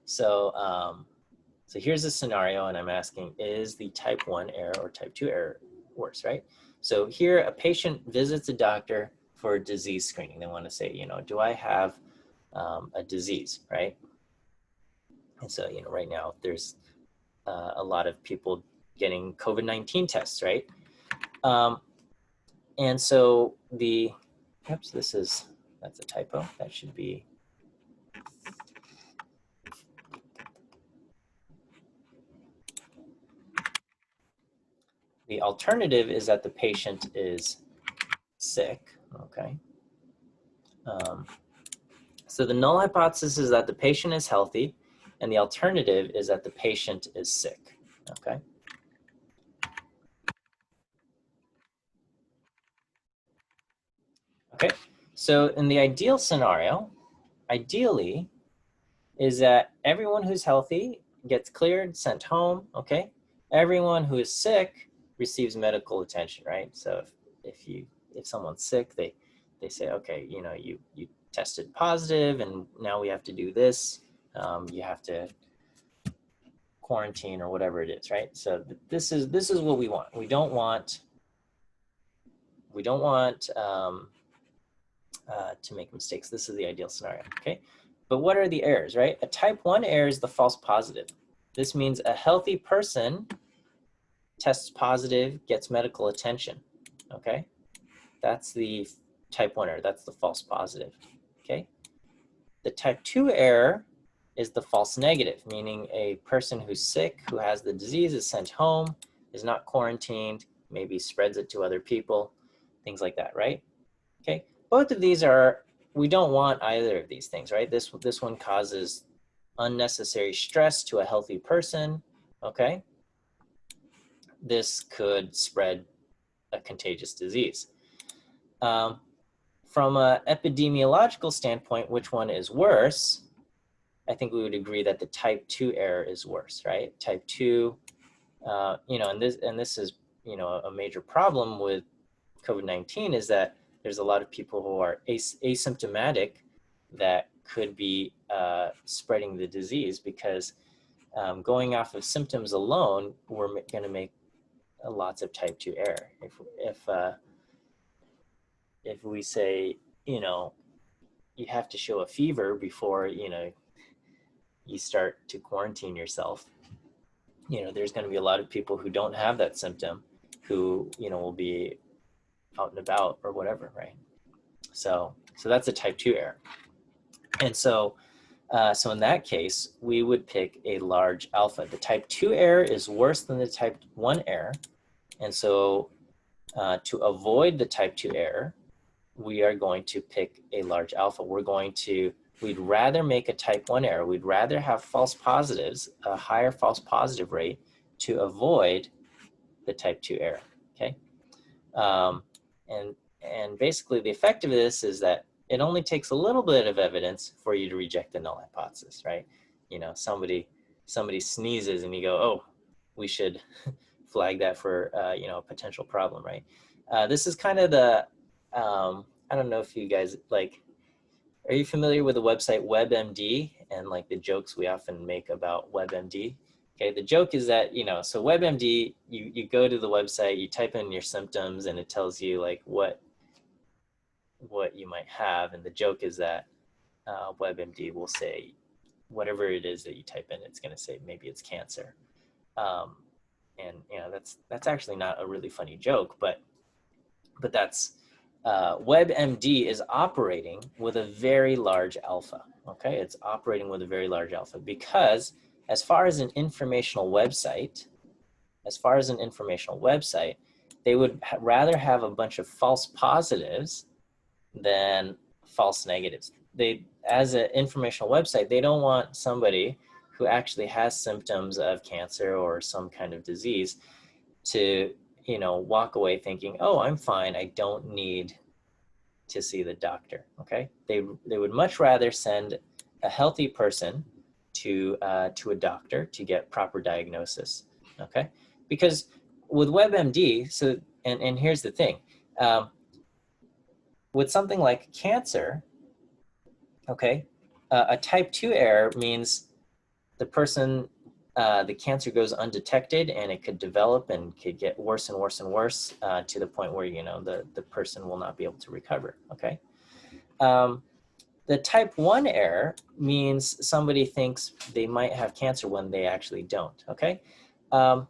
So, so here's a scenario, and I'm asking, is the type 1 error or type 2 error worse, right? So here, a patient visits a doctor for a disease screening. They want to say, do I have a disease, right? And so, you know, right now there's a lot of people getting COVID-19 tests, right? And so oops, that's a typo. That should be, the alternative is that the patient is sick, okay? So the null hypothesis is that the patient is healthy, and the alternative is that the patient is sick, okay? Okay, so in the ideal scenario, ideally, is that everyone who's healthy gets cleared, sent home, okay? Everyone who is sick receives medical attention, right? So if someone's sick, they say, okay, you know, you tested positive, and now we have to do this. You have to quarantine or whatever it is, right? So this is what we want. We don't want to make mistakes. This is the ideal scenario, okay? But what are the errors, right? A type 1 error is the false positive. This means a healthy person tests positive, gets medical attention, okay? That's the type 1 error. That's the false positive, okay? The type 2 error is the false negative, meaning a person who's sick, who has the disease, is sent home, is not quarantined, maybe spreads it to other people, things like that, right? Okay, both of these are, we don't want either of these things, right? This one causes unnecessary stress to a healthy person, okay? This could spread a contagious disease. From an epidemiological standpoint, which one is worse? I think we would agree that the type 2 error is worse, right? Type 2, you know, and this is, you know, a major problem with COVID-19 is that there's a lot of people who are asymptomatic that could be spreading the disease, because going off of symptoms alone, we're going to make lots of type 2 error. If we say, you know, you have to show a fever before, you know, you start to quarantine yourself, you know, there's going to be a lot of people who don't have that symptom who, you know, will be out and about or whatever, right? So that's a type 2 error. And so in that case, we would pick a large alpha. The type 2 error is worse than the type 1 error. And so to avoid the type 2 error, we are going to pick a large alpha. We'd rather make a type 1 error. We'd rather have false positives, a higher false positive rate, to avoid the type 2 error, okay? And basically the effect of this is that it only takes a little bit of evidence for you to reject the null hypothesis, right? You know, somebody sneezes and you go, oh, we should flag that for, you know, a potential problem, right? This is kind of the, I don't know if you guys, like, are you familiar with the website WebMD and like the jokes we often make about WebMD? Okay, the joke is that, you know, so WebMD, you go to the website, you type in your symptoms, and it tells you like what you might have. And the joke is that WebMD will say whatever it is that you type in, it's going to say maybe it's cancer. And you know, that's actually not a really funny joke, but that's WebMD is operating with a very large alpha. Okay, it's operating with a very large alpha because as far as an informational website, they would rather have a bunch of false positives than false negatives. As an informational website, they don't want somebody who actually has symptoms of cancer or some kind of disease to, you know, walk away thinking, oh, I'm fine, I don't need to see the doctor, okay? They would much rather send a healthy person to a doctor to get proper diagnosis, okay? Because with WebMD, so, and here's the thing, with something like cancer, okay, a type 2 error means the person, the cancer goes undetected and it could develop and could get worse and worse and worse to the point where, you know, the person will not be able to recover, okay? The The type 1 error means somebody thinks they might have cancer when they actually don't, okay? And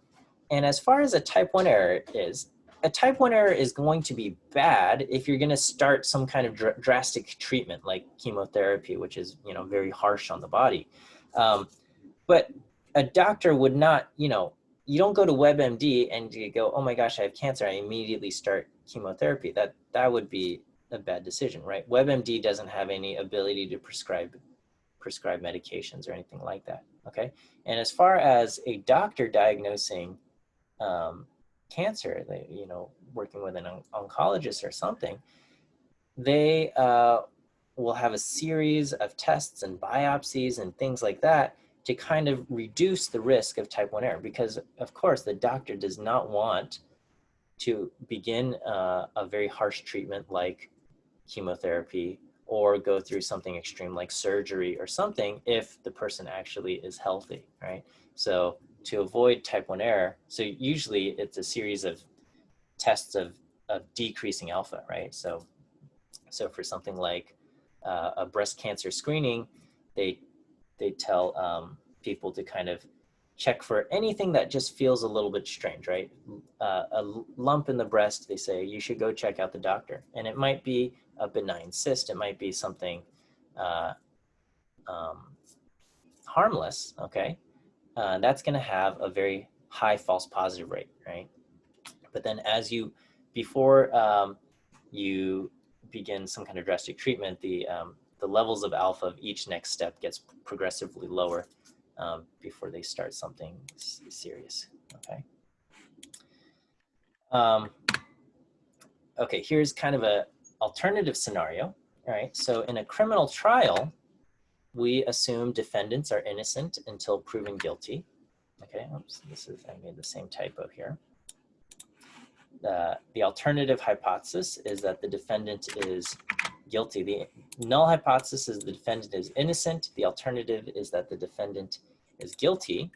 as far as a type 1 error is, a type 1 error is going to be bad if you're going to start some kind of drastic treatment like chemotherapy, which is, you know, very harsh on the body. But a doctor would not, you know, you don't go to WebMD and you go, oh my gosh, I have cancer, I immediately start chemotherapy. That would be a bad decision, right? WebMD doesn't have any ability to prescribe medications or anything like that, okay? And as far as a doctor diagnosing cancer, you know, working with an oncologist or something, they will have a series of tests and biopsies and things like that to kind of reduce the risk of type 1 error, because of course the doctor does not want to begin a very harsh treatment like chemotherapy or go through something extreme like surgery or something if the person actually is healthy, right? So to avoid type 1 error, so usually it's a series of tests of decreasing alpha, right? So for something like a breast cancer screening, they tell people to kind of check for anything that just feels a little bit strange, right? A lump in the breast, they say you should go check out the doctor. And it might be a benign cyst, it might be something harmless, okay? That's gonna have a very high false positive rate, right? But then before you begin some kind of drastic treatment, the levels of alpha of each next step gets progressively lower before they start something serious, okay? Okay, here's kind of a alternative scenario, all right? So in a criminal trial, we assume defendants are innocent until proven guilty. Okay, oops, I made the same typo here. The alternative hypothesis is that the defendant is guilty. The null hypothesis is the defendant is innocent. The alternative is that the defendant is guilty.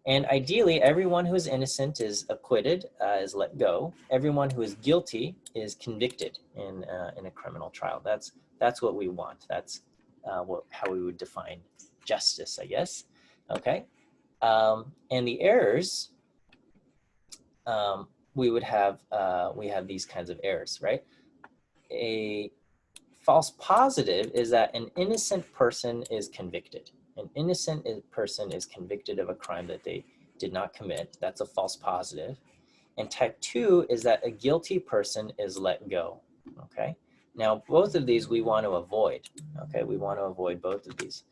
And ideally, everyone who is innocent is acquitted, is let go. Everyone who is guilty is convicted in a criminal trial. That's what we want. That's how we would define justice, I guess. Okay, and the errors, we have these kinds of errors, right? A false positive is that an innocent person is convicted. An innocent person is convicted of a crime that they did not commit. That's a false positive. And type 2 is that a guilty person is let go, okay? Now, both of these we want to avoid, okay? We want to avoid both of these.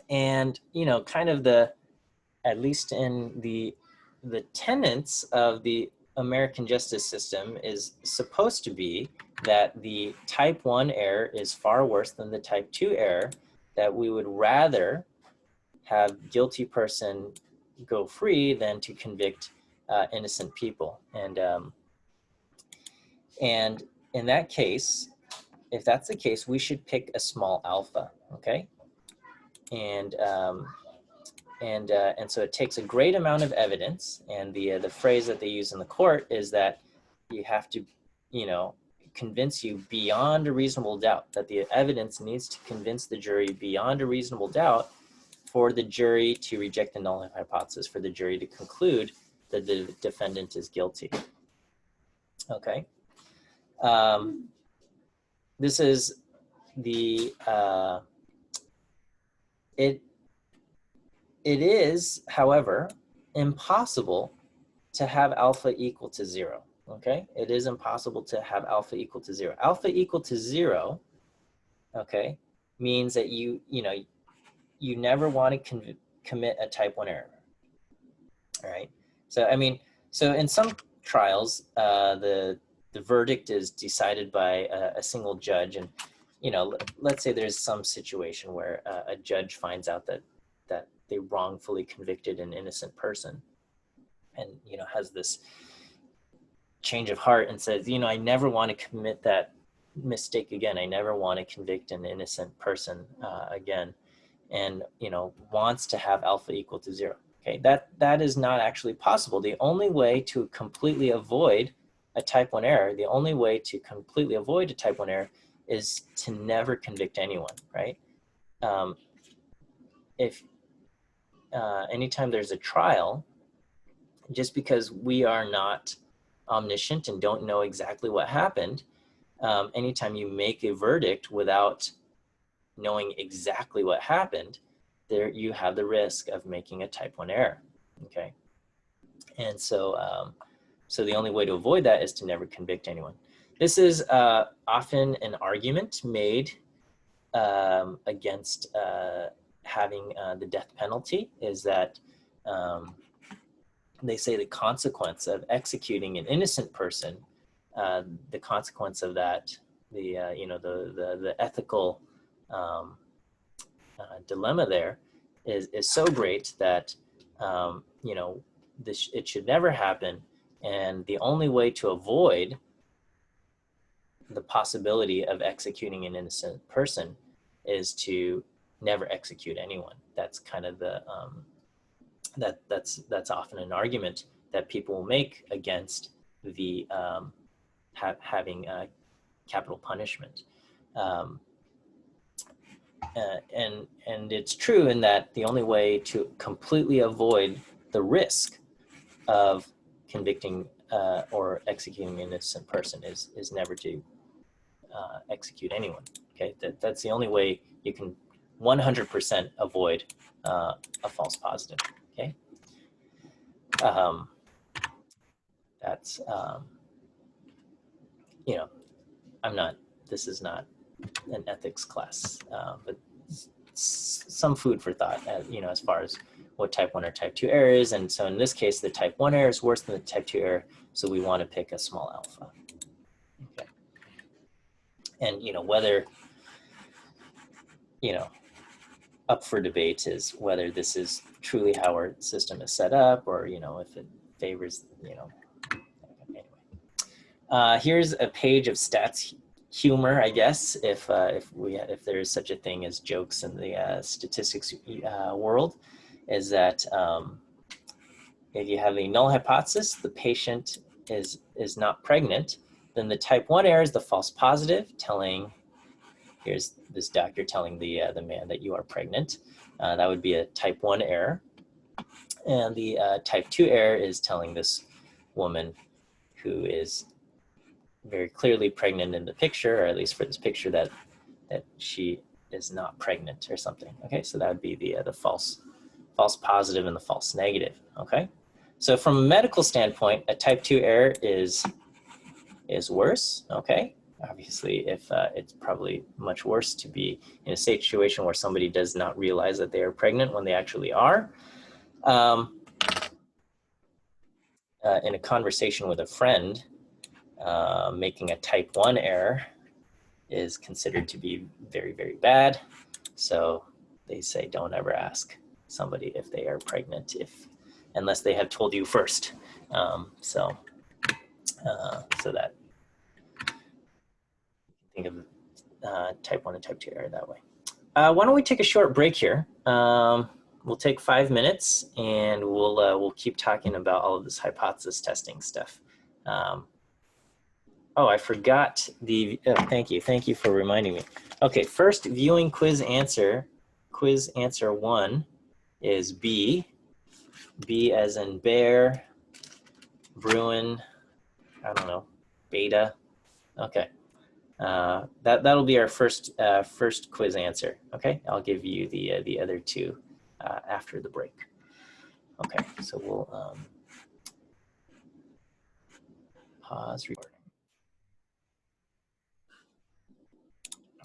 And, you know, kind of at least in the tenets of the American justice system is supposed to be that the type 1 error is far worse than the type 2 error, that we would rather have guilty person go free than to convict innocent people. And in that case, if that's the case, we should pick a small alpha, okay? And so it takes a great amount of evidence, and the phrase that they use in the court is that you have to, you know, convince you beyond a reasonable doubt, that the evidence needs to convince the jury beyond a reasonable doubt for the jury to reject the null hypothesis, for the jury to conclude that the defendant is guilty. Okay. This is the, it is, however, impossible to have alpha equal to 0, okay? It is impossible to have alpha equal to 0. Alpha equal to 0, okay, means that you never want to commit a type 1 error, all right? So, I mean, so in some trials, the verdict is decided by a single judge, and, you know, let's say there's some situation where a judge finds out that they wrongfully convicted an innocent person, and, you know, has this change of heart and says, you know, I never want to commit that mistake again. I never want to convict an innocent person again, and, you know, wants to have alpha equal to 0. Okay, that is not actually possible. The only way to completely avoid a type 1 error, the only way to completely avoid a type 1 error is to never convict anyone, right? If anytime there's a trial, just because we are not omniscient and don't know exactly what happened, anytime you make a verdict without knowing exactly what happened, there you have the risk of making a type 1 error, okay? And so, so the only way to avoid that is to never convict anyone. This is often an argument made against having the death penalty, is that they say the consequence of executing an innocent person, the consequence of that, the ethical dilemma there is so great that it should never happen, and the only way to avoid the possibility of executing an innocent person is to never execute anyone. That's kind of the that's often an argument that people will make against the having capital punishment. And it's true in that the only way to completely avoid the risk of convicting or executing an innocent person is never to execute anyone. Okay, that's the only way you can 100% avoid a false positive. Okay, that's I'm not. This is not an ethics class, but some food for thought, as far as what type 1 or type 2 error is. And so in this case, the type 1 error is worse than the type 2 error, so we want to pick a small alpha. Okay. And whether up for debate is whether this is truly how our system is set up, or if it favors anyway. Here's a page of stats humor, I guess, if there is such a thing as jokes in the statistics world, is that if you have a null hypothesis, the patient is not pregnant, then the type 1 error is the false positive, here's this doctor telling the man that you are pregnant. That would be a type 1 error. And the type 2 error is telling this woman, who is very clearly pregnant in the picture, or at least for this picture, that she is not pregnant or something. Okay, so that would be the false positive and the false negative. Okay, so from a medical standpoint, a type 2 error is worse. Okay, obviously, if it's probably much worse to be in a situation where somebody does not realize that they are pregnant when they actually are. In a conversation with a friend, making a type 1 error is considered to be very, very bad. So they say don't ever ask somebody if they are pregnant unless they have told you first. So that think of type 1 and type 2 error that way. Why don't we take a short break here? We'll take 5 minutes, and we'll keep talking about all of this hypothesis testing stuff. Oh, I forgot thank you for reminding me. Okay, first viewing quiz answer 1 is B as in bear, Bruin, I don't know, beta. Okay, that'll be our first quiz answer. Okay, I'll give you the other two after the break. Okay, so we'll pause recording.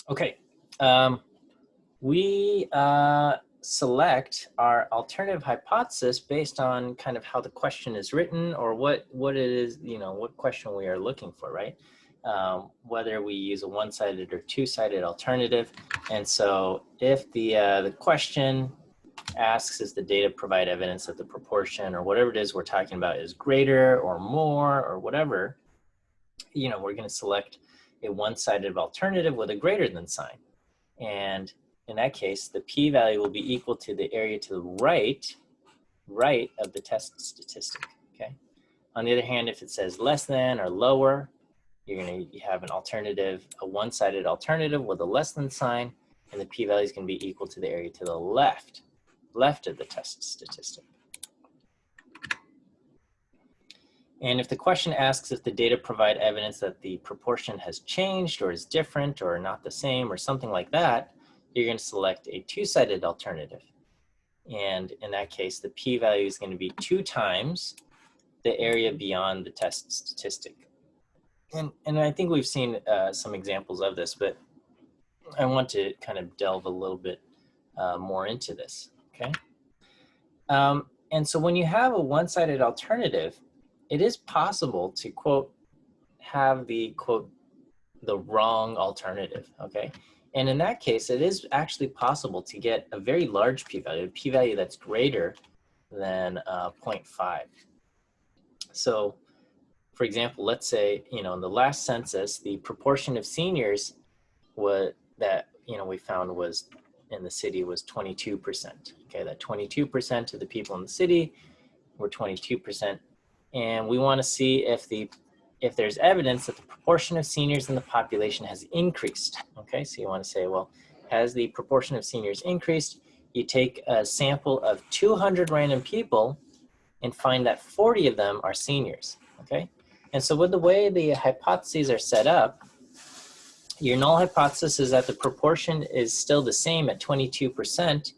Okay, we select our alternative hypothesis based on kind of how the question is written, or what it is, what question we are looking for, right? Whether we use a one-sided or two-sided alternative. And so if the question asks, is the data provide evidence that the proportion or whatever it is we're talking about is greater or more or whatever, we're going to select a one-sided alternative with a greater than sign. And in that case, the p-value will be equal to the area to the right of the test statistic, okay? On the other hand, if it says less than or lower, you're going to have an alternative, a one-sided alternative with a less than sign, and the p-value is going to be equal to the area to the left of the test statistic. And if the question asks if the data provide evidence that the proportion has changed or is different or not the same or something like that, you're going to select a two-sided alternative. And in that case, the p-value is going to be 2 times the area beyond the test statistic. And I think we've seen some examples of this, but I want to kind of delve a little bit more into this, okay? And so when you have a one-sided alternative, it is possible to, quote, have the, quote, the wrong alternative, okay? And in that case, it is actually possible to get a very large p-value, a p-value that's greater than 0.5. So, for example, let's say, in the last census, the proportion of seniors that we found was in the city was 22%. Okay, that 22% of the people in the city were 22%, and we want to see if there's evidence that the proportion of seniors in the population has increased. Okay, so you want to say, well, has the proportion of seniors increased? You take a sample of 200 random people and find that 40 of them are seniors. Okay, and so with the way the hypotheses are set up, your null hypothesis is that the proportion is still the same at 22%,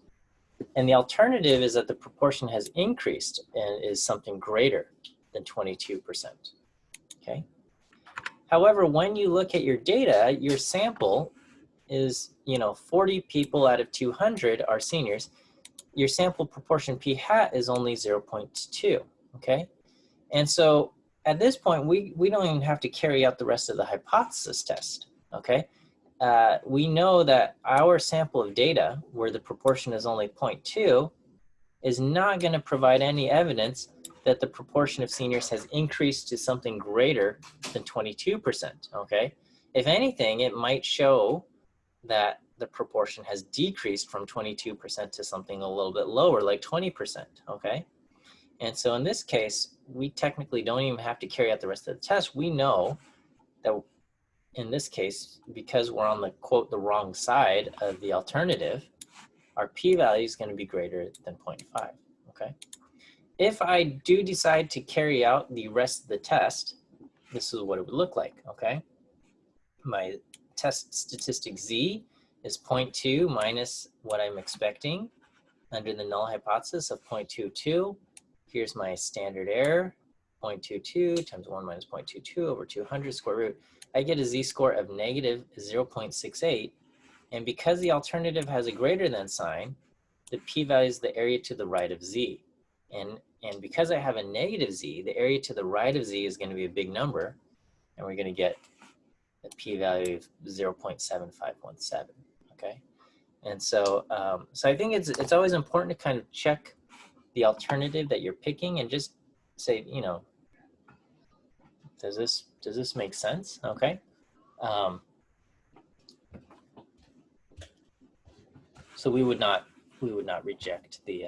and the alternative is that the proportion has increased and is something greater than 22%, okay? However, when you look at your data, your sample is, 40 people out of 200 are seniors. Your sample proportion p hat is only 0.2, okay? And so at this point, we don't even have to carry out the rest of the hypothesis test, okay? We know that our sample of data, where the proportion is only 0.2, is not going to provide any evidence that the proportion of seniors has increased to something greater than 22%, okay? If anything, it might show that the proportion has decreased from 22% to something a little bit lower, like 20%, okay? And so in this case, we technically don't even have to carry out the rest of the test. We know that in this case, because we're on the, quote, the wrong side of the alternative, our p-value is going to be greater than 0.5, okay? If I do decide to carry out the rest of the test, this is what it would look like, okay? My test statistic z is 0.2 minus what I'm expecting under the null hypothesis of 0.22. Here's my standard error, 0.22 times 1 minus 0.22 over 200 square root. I get a z-score of negative 0.68. And because the alternative has a greater than sign, the p-value is the area to the right of z. And because I have a negative z, the area to the right of z is going to be a big number, and we're going to get a p-value of 0.7517, okay? And so, so I think it's always important to kind of check the alternative that you're picking and just say, does this make sense? Okay. So we would not reject the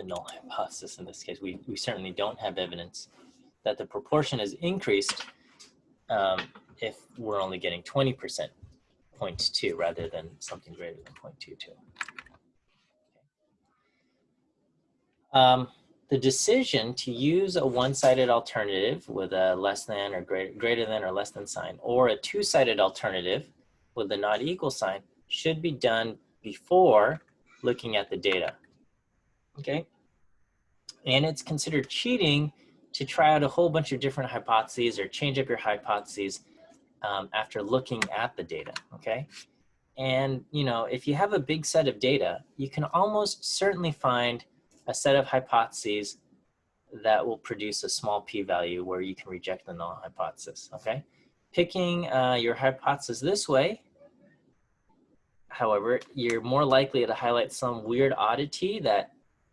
null hypothesis in this case. We certainly don't have evidence that the proportion has increased if we're only getting 20% 0.2 rather than something greater than 0.22. The decision to use a one-sided alternative with a less than or greater than or less than sign, or a two-sided alternative with a not equal sign, should be done before looking at the data, okay? And it's considered cheating to try out a whole bunch of different hypotheses or change up your hypotheses after looking at the data, okay? And, if you have a big set of data, you can almost certainly find a set of hypotheses that will produce a small p-value where you can reject the null hypothesis, okay? Picking your hypothesis this way, however, you're more likely to highlight some weird oddity that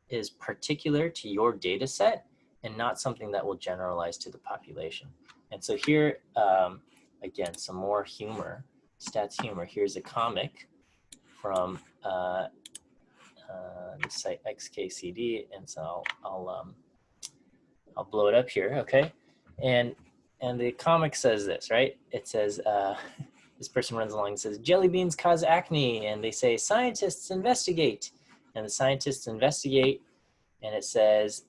is particular to your data set and not something that will generalize to the population. And so here, again, some more humor, stats humor. Here's a comic from the site XKCD, and so I'll blow it up here, okay? And and the comic says this, right? It says, this person runs along and says, jelly beans cause acne. And they say, scientists investigate. And the scientists investigate. And it says,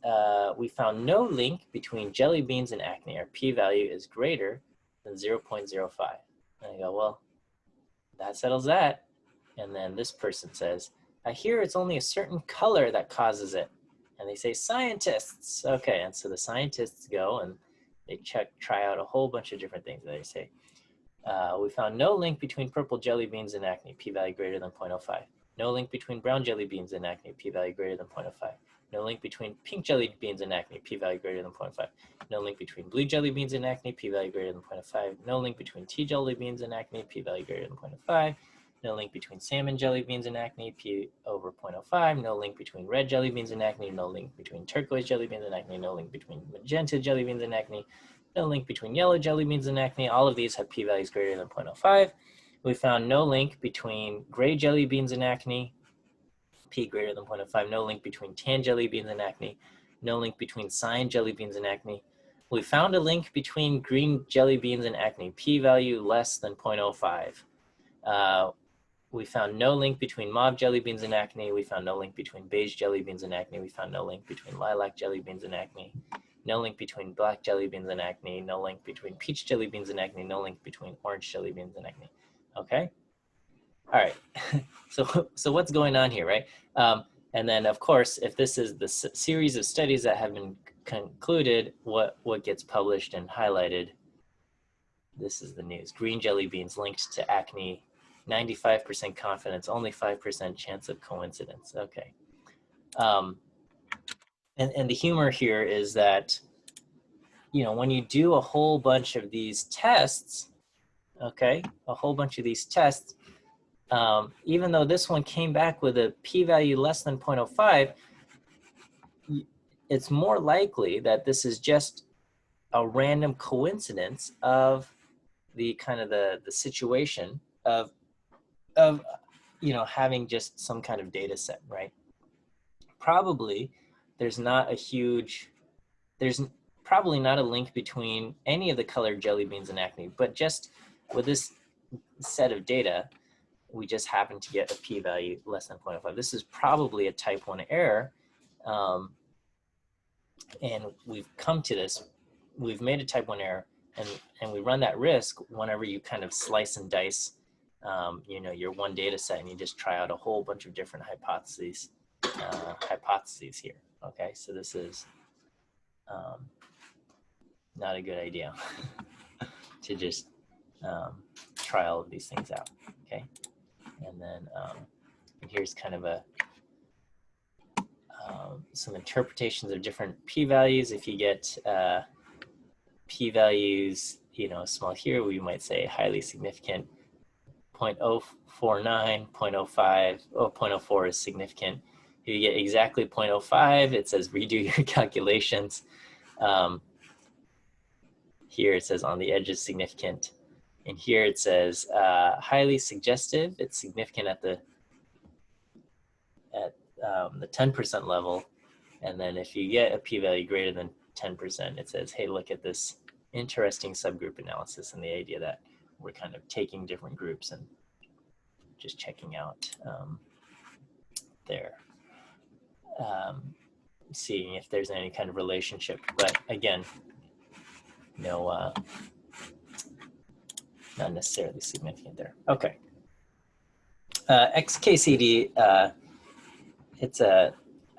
we found no link between jelly beans and acne. Our p-value is greater than 0.05. And I go, well, that settles that. And then this person says, I hear it's only a certain color that causes it. And they say, scientists. Okay, and so the scientists go and they try out a whole bunch of different things. They say, we found no link between purple jelly beans and acne, p-value greater than 0.05. No link between brown jelly beans and acne, p-value greater than 0.05. No link between pink jelly beans and acne, p-value greater than 0.5. No link between blue jelly beans and acne, p-value greater than 0.5. No link between tea jelly beans and acne, p-value greater than 0.5. No link between salmon jelly beans and acne, p over 0.05. No link between red jelly beans and acne. No link between turquoise jelly beans and acne. No link between magenta jelly beans and acne. No link between yellow jelly beans and acne. All of these have p-values greater than 0.05. We found no link between gray jelly beans and acne, p greater than 0.05. No link between tan jelly beans and acne. No link between cyan jelly beans and acne. We found a link between green jelly beans and acne, p-value less than 0.05. We found no link between mauve jelly beans and acne. We found no link between beige jelly beans and acne. We found no link between lilac jelly beans and acne. No link between black jelly beans and acne. No link between peach jelly beans and acne. No link between orange jelly beans and acne. Okay? All right. So what's going on here, right? And then, of course, if this is the series of studies that have been concluded, what gets published and highlighted, this is the news. Green jelly beans linked to acne, 95% confidence, only 5% chance of coincidence. Okay. And the humor here is that, you know, when you do a whole bunch of these tests, okay, a whole bunch of these tests, even though this one came back with a p-value less than 0.05, it's more likely that this is just a random coincidence of the kind of the situation of you know, having just some kind of data set, right? Probably there's probably not a link between any of the colored jelly beans and acne, but just with this set of data, we just happen to get a p-value less than 0.05. This is probably a type 1 error. And we've come to this, we've made a type 1 error, and we run that risk whenever you kind of slice and dice, you know, your one data set and you just try out a whole bunch of different hypotheses here. Okay, so this is not a good idea to just try all of these things out. Okay, and then and here's kind of a some interpretations of different p-values. If you get p-values, you know, small here, we might say highly significant, 0.049, 0.05, oh, 0.04 is significant. If you get exactly 0.05, it says redo your calculations. Here it says on the edge is significant. And here it says highly suggestive, it's significant at the 10% level. And then if you get a p-value greater than 10%, it says, hey, look at this interesting subgroup analysis, and the idea that we're kind of taking different groups and just checking out seeing if there's any kind of relationship. But again, no, not necessarily significant there. Okay. XKCD,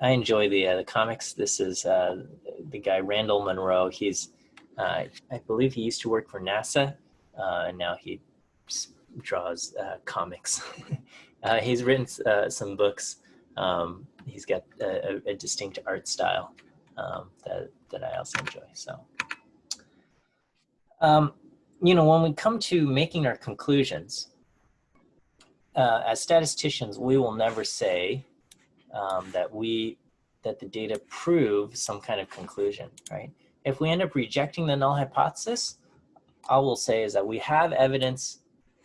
I enjoy the comics. This is the guy Randall Munroe. He's, I believe he used to work for NASA, and now he draws comics. He's written some books. He's got a distinct art style that I also enjoy. So, you know, when we come to making our conclusions, as statisticians, we will never say that the data prove some kind of conclusion, right? If we end up rejecting the null hypothesis, all we'll say is that we have evidence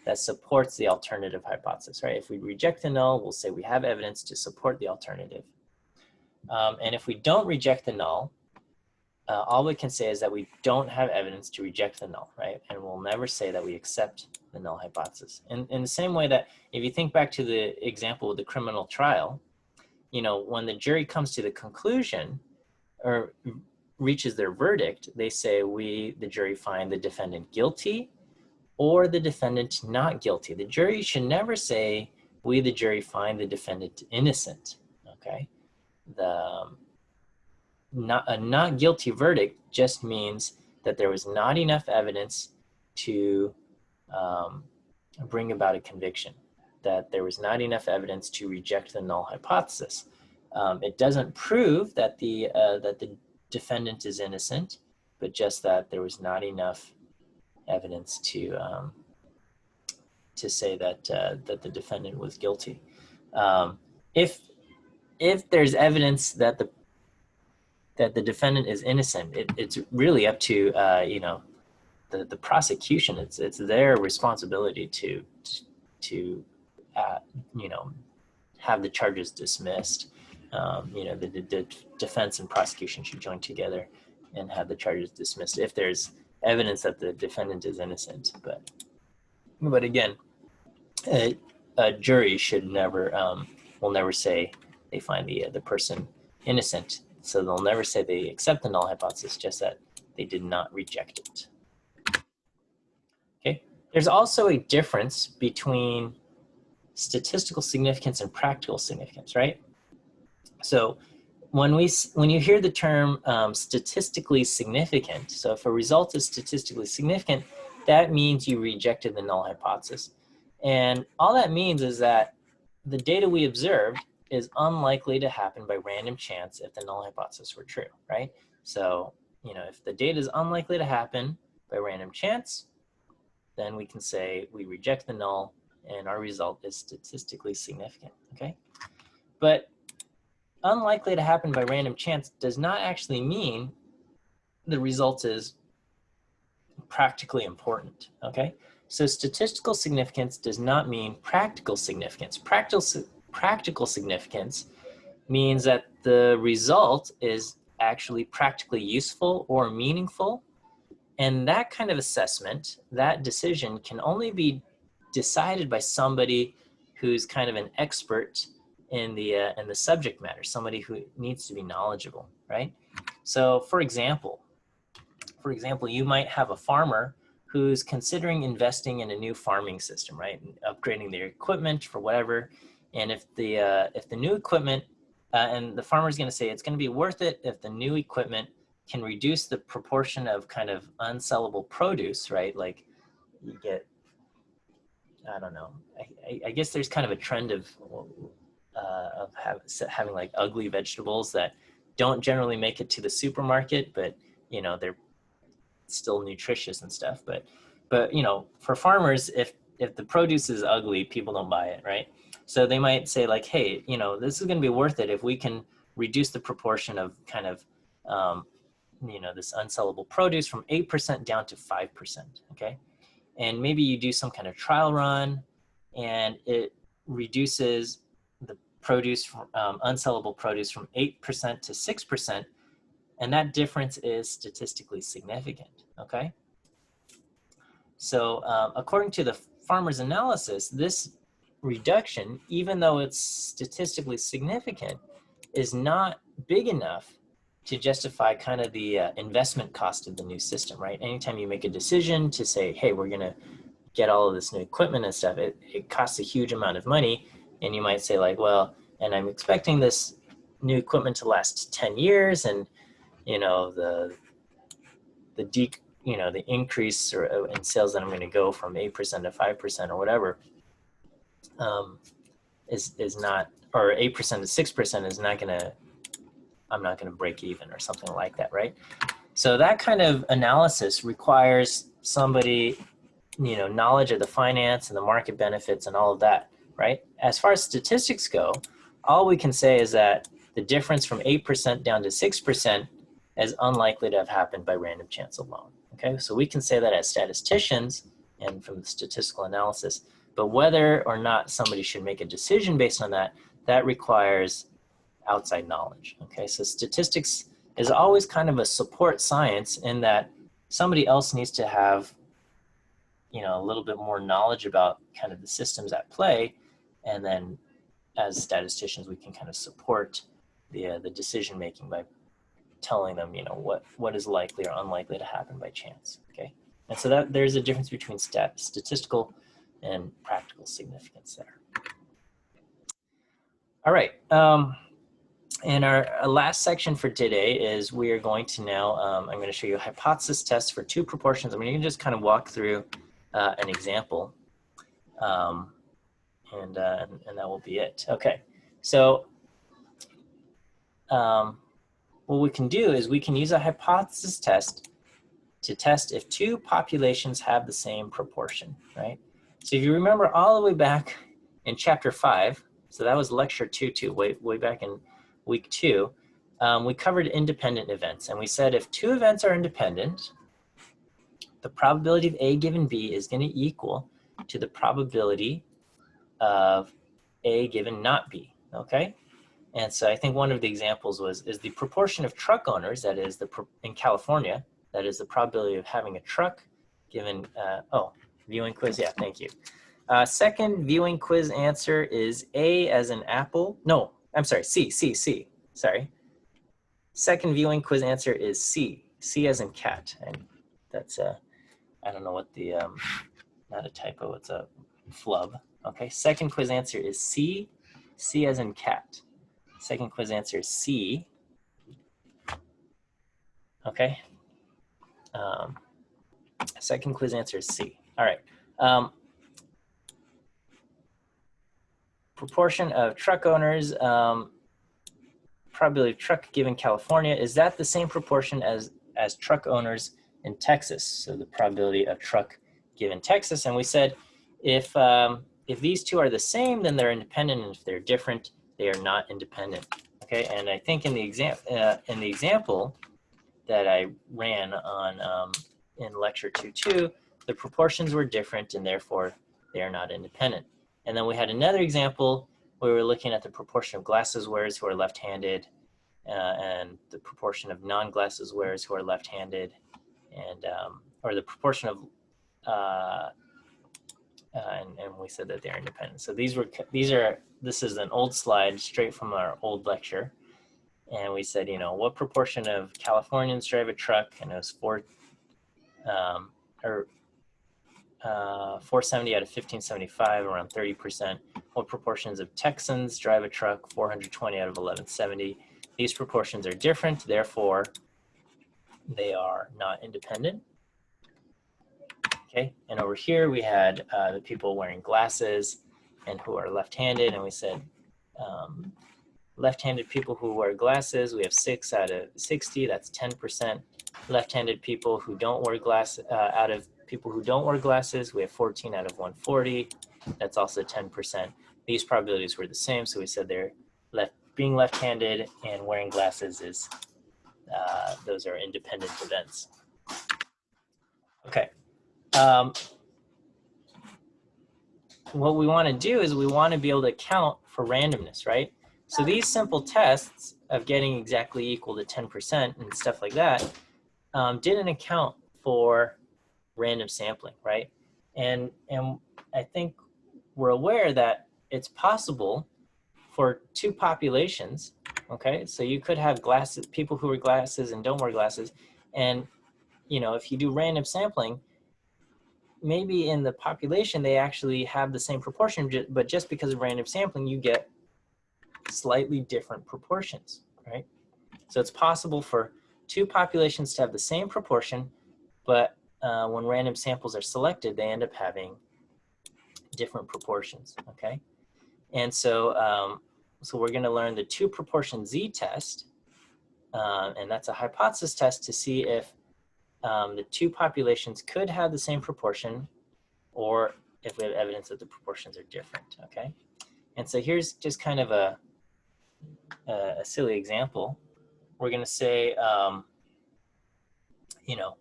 that supports the alternative hypothesis, right? If we reject the null, we'll say we have evidence to support the alternative. And if we don't reject the null, all we can say is that we don't have evidence to reject the null, right? And we'll never say that we accept the null hypothesis. In the same way that if you think back to the example of the criminal trial, you know, when the jury comes to the conclusion or reaches their verdict, they say, the jury, find the defendant guilty or the defendant not guilty. The jury should never say, we, the jury, find the defendant innocent, okay? A not guilty verdict just means that there was not enough evidence to bring about a conviction, that there was not enough evidence to reject the null hypothesis. It doesn't prove that the defendant is innocent, but just that there was not enough evidence to say that the defendant was guilty. If there's evidence that the defendant is innocent, it's really up to you know, the prosecution. It's their responsibility to you know, have the charges dismissed. You know, the defense and prosecution should join together and have the charges dismissed if there's evidence that the defendant is innocent. But again, a jury should never will never say they find the person innocent. So they'll never say they accept the null hypothesis, just that they did not reject it. Okay. There's also a difference between statistical significance and practical significance, right? So when you hear the term statistically significant, so if a result is statistically significant, that means you rejected the null hypothesis. And all that means is that the data we observed is unlikely to happen by random chance if the null hypothesis were true, right? So, you know, if the data is unlikely to happen by random chance, then we can say we reject the null and our result is statistically significant, okay? But unlikely to happen by random chance does not actually mean the result is practically important, okay? So statistical significance does not mean practical significance. Practical significance means that the result is actually practically useful or meaningful. And that kind of assessment, that decision, can only be decided by somebody who's kind of an expert in the subject matter, somebody who needs to be knowledgeable, right? So for example, you might have a farmer who's considering investing in a new farming system, right? And upgrading their equipment for whatever. And if the new equipment, and the farmer's going to say it's going to be worth it if the new equipment can reduce the proportion of kind of unsellable produce, right? Like you get, I don't know, I guess there's kind of a trend of having like ugly vegetables that don't generally make it to the supermarket, but you know, they're still nutritious and stuff. But you know, for farmers, if the produce is ugly, people don't buy it, right? So they might say like, hey, you know, this is going to be worth it if we can reduce the proportion of kind of, you know, this unsellable produce from 8% down to 5%, okay? And maybe you do some kind of trial run and it reduces the produce, unsellable produce from 8% to 6%, and that difference is statistically significant, okay? So according to the farmer's analysis, this reduction, even though it's statistically significant, is not big enough to justify kind of the investment cost of the new system, right? Anytime you make a decision to say, hey, we're gonna get all of this new equipment and stuff, it costs a huge amount of money. And you might say like, well, and I'm expecting this new equipment to last 10 years and, you know, the increase in sales that I'm going to go from 8% to 5% or whatever is not, or 8% to 6% is not going to, I'm not going to break even or something like that, right? So that kind of analysis requires somebody, you know, knowledge of the finance and the market benefits and all of that, right? As far as statistics go, all we can say is that the difference from 8% down to 6% is unlikely to have happened by random chance alone. Okay, so we can say that as statisticians and from the statistical analysis, but whether or not somebody should make a decision based on that, that requires outside knowledge. Okay, so statistics is always kind of a support science in that somebody else needs to have, you know, a little bit more knowledge about kind of the systems at play. And then as statisticians, we can kind of support the decision-making by telling them, you know, what is likely or unlikely to happen by chance, okay? And so that there's a difference between statistical and practical significance there. All right, and our last section for today is we are going to now, I'm going to show you a hypothesis test for two proportions. I mean, you can just kind of walk through an example, and that will be it. Okay, so what we can do is we can use a hypothesis test to test if two populations have the same proportion, right? So if you remember all the way back in chapter 5, so that was lecture 2, way back in week 2, we covered independent events, and we said if two events are independent, the probability of A given B is going to equal to the probability of A given not B, okay? And so I think one of the examples is the proportion of truck owners, that is in California, that is the probability of having a truck given, viewing quiz, yeah, thank you. Second viewing quiz answer is A as in apple. No, I'm sorry, C, sorry. Second viewing quiz answer is C as in cat. And that's, I don't know what the, not a typo, it's a flub. Okay, second quiz answer is C as in cat. Second quiz answer is C. Okay. Second quiz answer is C. All right. Proportion of truck owners, probability of truck given California, is that the same proportion as truck owners in Texas? So the probability of truck given Texas, and we said if these two are the same, then they're independent, and if they're different, they are not independent. Okay, and I think in the example that I ran on in lecture 2.2, the proportions were different, and therefore they are not independent. And then we had another example where we were looking at the proportion of glasses wearers who are left-handed and the proportion of non-glasses wearers who are left-handed, and or the proportion of and we said that they're independent. So this is an old slide straight from our old lecture. And we said, you know, what proportion of Californians drive a truck? And it was 470 out of 1575, around 30%. What proportions of Texans drive a truck? 420 out of 1170. These proportions are different, therefore they are not independent. Okay, and over here we had the people wearing glasses and who are left-handed, and we said left-handed people who wear glasses, we have 6 out of 60, that's 10%. Left-handed people who don't wear glasses, out of people who don't wear glasses, we have 14 out of 140, that's also 10%. These probabilities were the same, so we said being left-handed and wearing glasses is, those are independent events. Okay. What we want to do is we want to be able to account for randomness, right? So these simple tests of getting exactly equal to 10% and stuff like that didn't account for random sampling, right? And I think we're aware that it's possible for two populations, okay? So you could have people who wear glasses and don't wear glasses, and you know, if you do random sampling, maybe in the population they actually have the same proportion, but just because of random sampling, you get slightly different proportions, right? So it's possible for two populations to have the same proportion, but when random samples are selected, they end up having different proportions, okay? And so, so we're gonna learn the two proportion Z-test, and that's a hypothesis test to see if the two populations could have the same proportion, or if we have evidence that the proportions are different, okay? And so here's just kind of a silly example. We're gonna say, you know,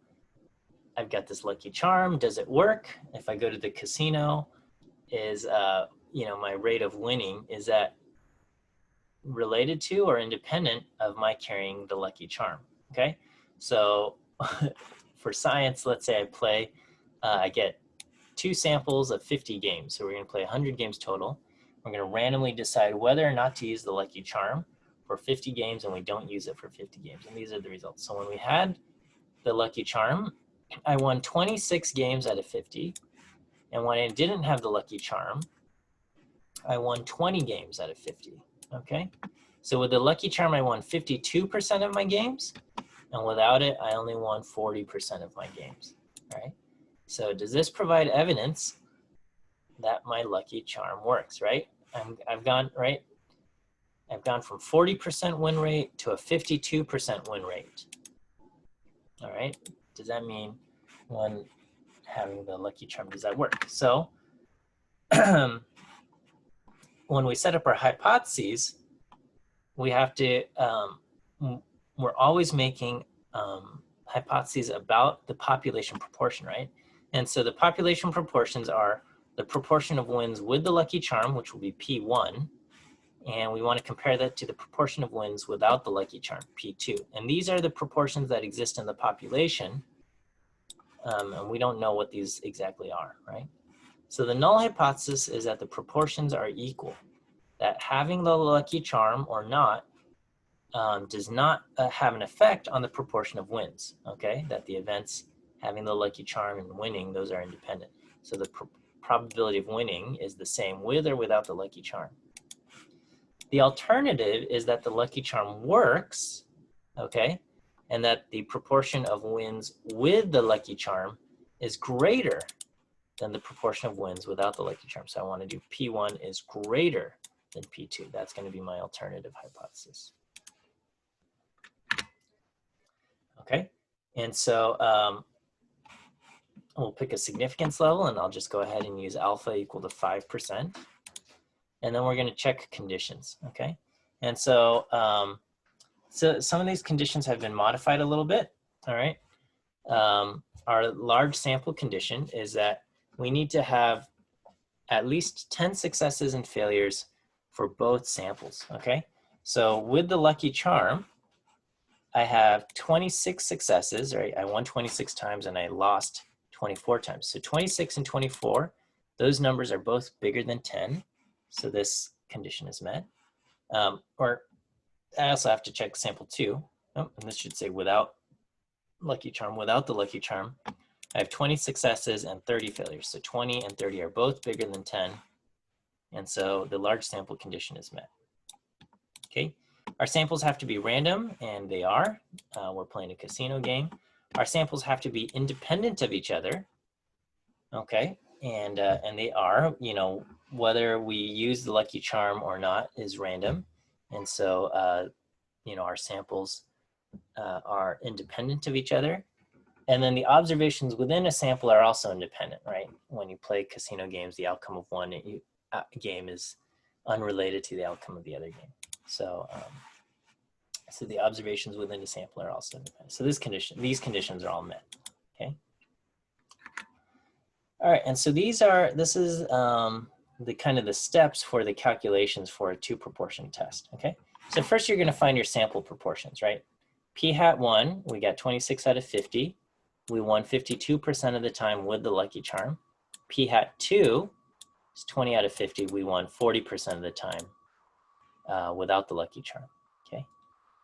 I've got this lucky charm, does it work? If I go to the casino, is, you know, my rate of winning, is that related to or independent of my carrying the lucky charm, okay? So for science, let's say I play, I get 2 samples of 50 games. So we're going to play 100 games total. We're going to randomly decide whether or not to use the lucky charm for 50 games, and we don't use it for 50 games. And these are the results. So when we had the lucky charm, I won 26 games out of 50. And when I didn't have the lucky charm, I won 20 games out of 50, okay? So with the lucky charm, I won 52% of my games, and without it, I only won 40% of my games, right? So does this provide evidence that my lucky charm works, right? I've gone from 40% win rate to a 52% win rate, all right? Does that mean when having the lucky charm, does that work? So when we set up our hypotheses, we have to, we're always making hypotheses about the population proportion, right? And so the population proportions are the proportion of wins with the lucky charm, which will be P1, and we want to compare that to the proportion of wins without the lucky charm, P2. And these are the proportions that exist in the population, and we don't know what these exactly are, right? So the null hypothesis is that the proportions are equal, that having the lucky charm or not does not have an effect on the proportion of wins, okay? That the events having the lucky charm and winning, those are independent. So the probability of winning is the same with or without the lucky charm. The alternative is that the lucky charm works, okay? And that the proportion of wins with the lucky charm is greater than the proportion of wins without the lucky charm. So I want to do P1 is greater than P2. That's going to be my alternative hypothesis. Okay, and so we'll pick a significance level, and I'll just go ahead and use alpha equal to 5%. And then we're going to check conditions, okay? And so, so some of these conditions have been modified a little bit, all right? Our large sample condition is that we need to have at least 10 successes and failures for both samples, okay? So with the lucky charm, I have 26 successes, right? I won 26 times and I lost 24 times. So 26 and 24, those numbers are both bigger than 10. So this condition is met. Or I also have to check sample 2. Oh, and this should say without lucky charm. Without the lucky charm, I have 20 successes and 30 failures. So 20 and 30 are both bigger than 10. And so the large sample condition is met. Okay. Our samples have to be random, and they are. We're playing a casino game. Our samples have to be independent of each other. Okay. And they are, you know, whether we use the lucky charm or not is random. And so, you know, our samples are independent of each other. And then the observations within a sample are also independent, right? When you play casino games, the outcome of one game is unrelated to the outcome of the other game. So, so the observations within the sample are also independent. So these conditions are all met, okay? All right, and so this is the kind of the steps for the calculations for a 2-proportion test, okay? So first you're gonna find your sample proportions, right? P hat 1, we got 26 out of 50. We won 52% of the time with the lucky charm. P hat 2 is 20 out of 50. We won 40% of the time without the lucky charm, okay?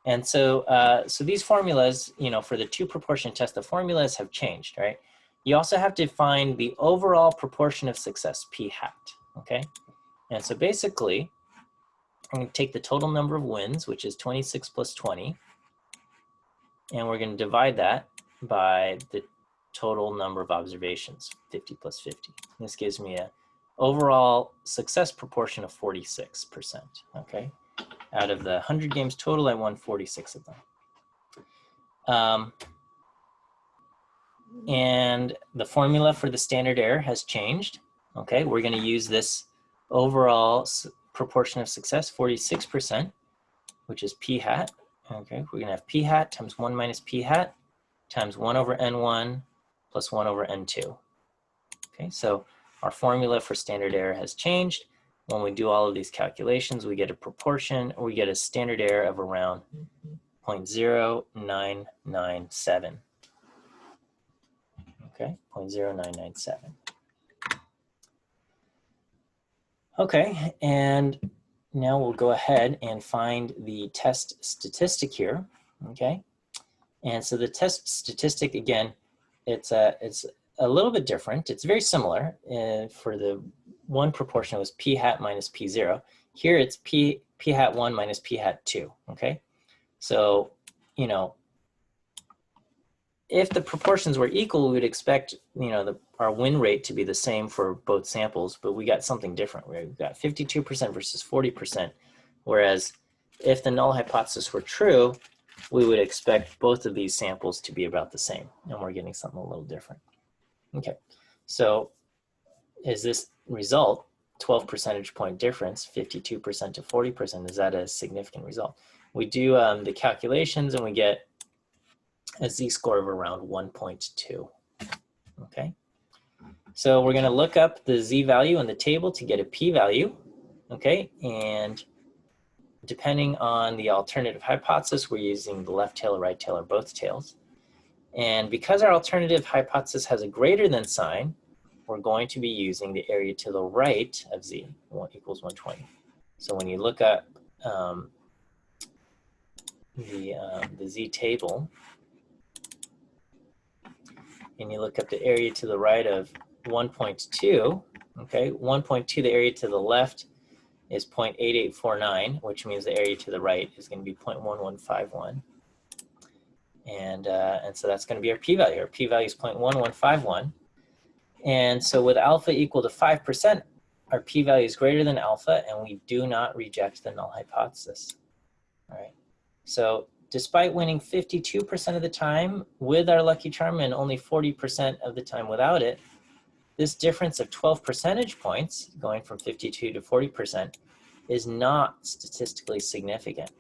And so, so these formulas, you know, for the 2-proportion test, the formulas have changed, right? You also have to find the overall proportion of success, P hat, okay? And so basically, I'm going to take the total number of wins, which is 26 plus 20, and we're going to divide that by the total number of observations, 50 plus 50. This gives me an overall success proportion of 46%, okay? Out of the 100 games total, I won 46 of them. And the formula for the standard error has changed, okay? We're going to use this overall proportion of success, 46%, which is P hat, okay? We're going to have P hat times 1 minus P hat times 1 over N1 plus 1 over N2. Okay, so our formula for standard error has changed. when we do all of these calculations, we get a proportion, or we get a standard error of around 0.0997. Okay, 0.0997. Okay, and now we'll go ahead and find the test statistic here. Okay, and so the test statistic, again, it's a little bit different. It's very similar. For the one proportion, it was p hat minus p0. Here it's p hat 1 minus p hat 2. Okay, so you know, if the proportions were equal, we would expect, you know, our win rate to be the same for both samples, but we got something different. We got 52% versus 40%, whereas if the null hypothesis were true, we would expect both of these samples to be about the same, and we're getting something a little different. Okay, so is this result, 12 percentage point difference, 52% to 40%, is that a significant result? We do the calculations and we get a z-score of around 1.2. Okay, so we're going to look up the z-value in the table to get a p-value. Okay, and depending on the alternative hypothesis, we're using the left tail, right tail, or both tails. And because our alternative hypothesis has a greater than sign, we're going to be using the area to the right of z, equals 120. So when you look up the z table, and you look up the area to the right of 1.2, okay, 1.2, the area to the left is 0.8849, which means the area to the right is going to be 0.1151. And so that's going to be our p-value. Our p-value is 0.1151. And so with alpha equal to 5%, our p-value is greater than alpha, and we do not reject the null hypothesis. All right. So despite winning 52% of the time with our lucky charm and only 40% of the time without it, this difference of 12 percentage points, going from 52 to 40%, is not statistically significant.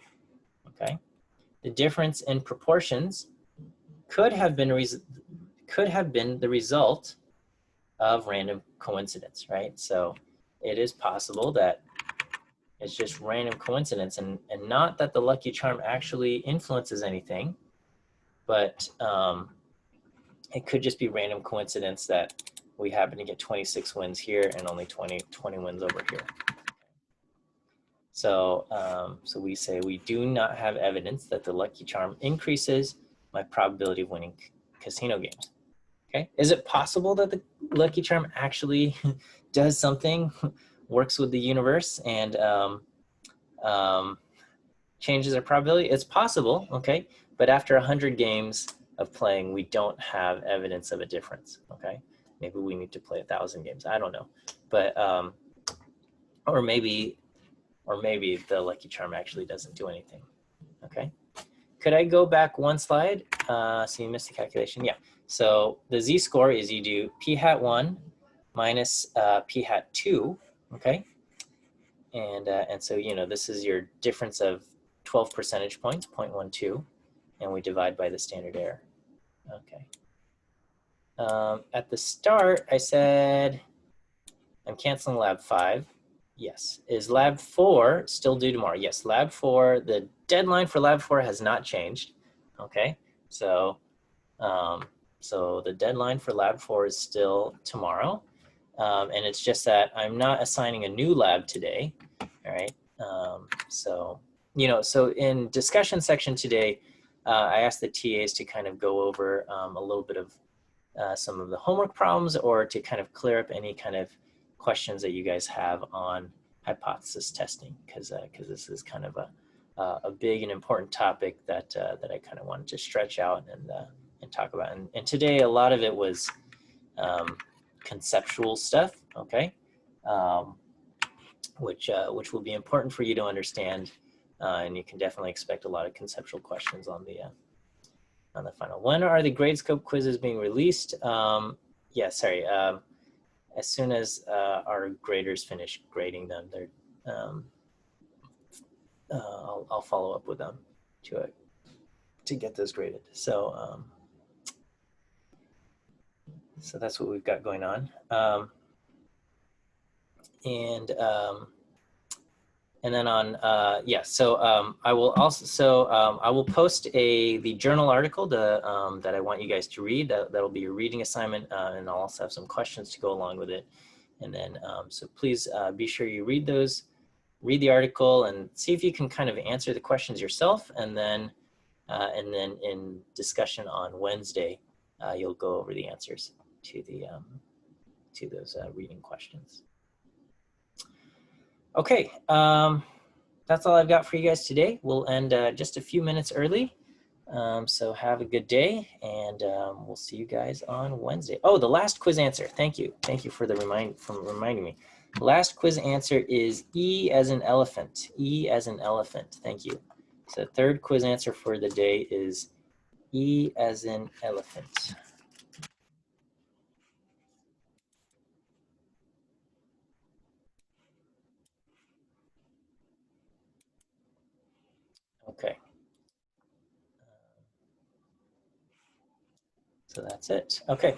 Okay. The difference in proportions could have been the result of random coincidence, right? So it is possible that it's just random coincidence, and not that the lucky charm actually influences anything, but it could just be random coincidence that we happen to get 26 wins here and only 20 wins over here. So, so we say we do not have evidence that the lucky charm increases my probability of winning casino games. Okay, is it possible that the lucky charm actually does something, works with the universe, and changes our probability? It's possible, okay, but after 100 games of playing, we don't have evidence of a difference. Okay, maybe we need to play 1,000 games. I don't know, but or maybe the lucky charm actually doesn't do anything. Okay, could I go back one slide? So you missed the calculation. Yeah. So the z-score is you do p hat 1 minus p hat 2. Okay. And so, you know, this is your difference of 12 percentage points, 0.12, and we divide by the standard error. Okay. At the start, I said I'm canceling lab 5. Yes. Is lab 4 still due tomorrow? Yes. Lab 4, the deadline for lab 4 has not changed. Okay. So, so the deadline for lab 4 is still tomorrow. And it's just that I'm not assigning a new lab today. All right. So, you know, so in discussion section today, I asked the TAs to kind of go over a little bit of some of the homework problems, or to kind of clear up any kind of questions that you guys have on hypothesis testing, because this is kind of a big and important topic that that I kind of wanted to stretch out and talk about. And today, a lot of it was conceptual stuff, okay, which will be important for you to understand, and you can definitely expect a lot of conceptual questions on the final. When are the Gradescope quizzes being released? Yeah, sorry. As soon as our graders finish grading them, they're I'll follow up with them to get those graded. So so that's what we've got going on. And then on, I will also, I will post the journal article that I want you guys to read. That'll be your reading assignment, and I'll also have some questions to go along with it. And then, so please be sure you read those, read the article, and see if you can kind of answer the questions yourself. And then in discussion on Wednesday, you'll go over the answers to those reading questions. Okay, that's all I've got for you guys today. We'll end just a few minutes early. So have a good day, and we'll see you guys on Wednesday. Oh, the last quiz answer. Thank you. Thank you for reminding me. The last quiz answer is E as in elephant. E as in elephant. Thank you. So third quiz answer for the day is E as in elephant. Okay. So that's it. Okay.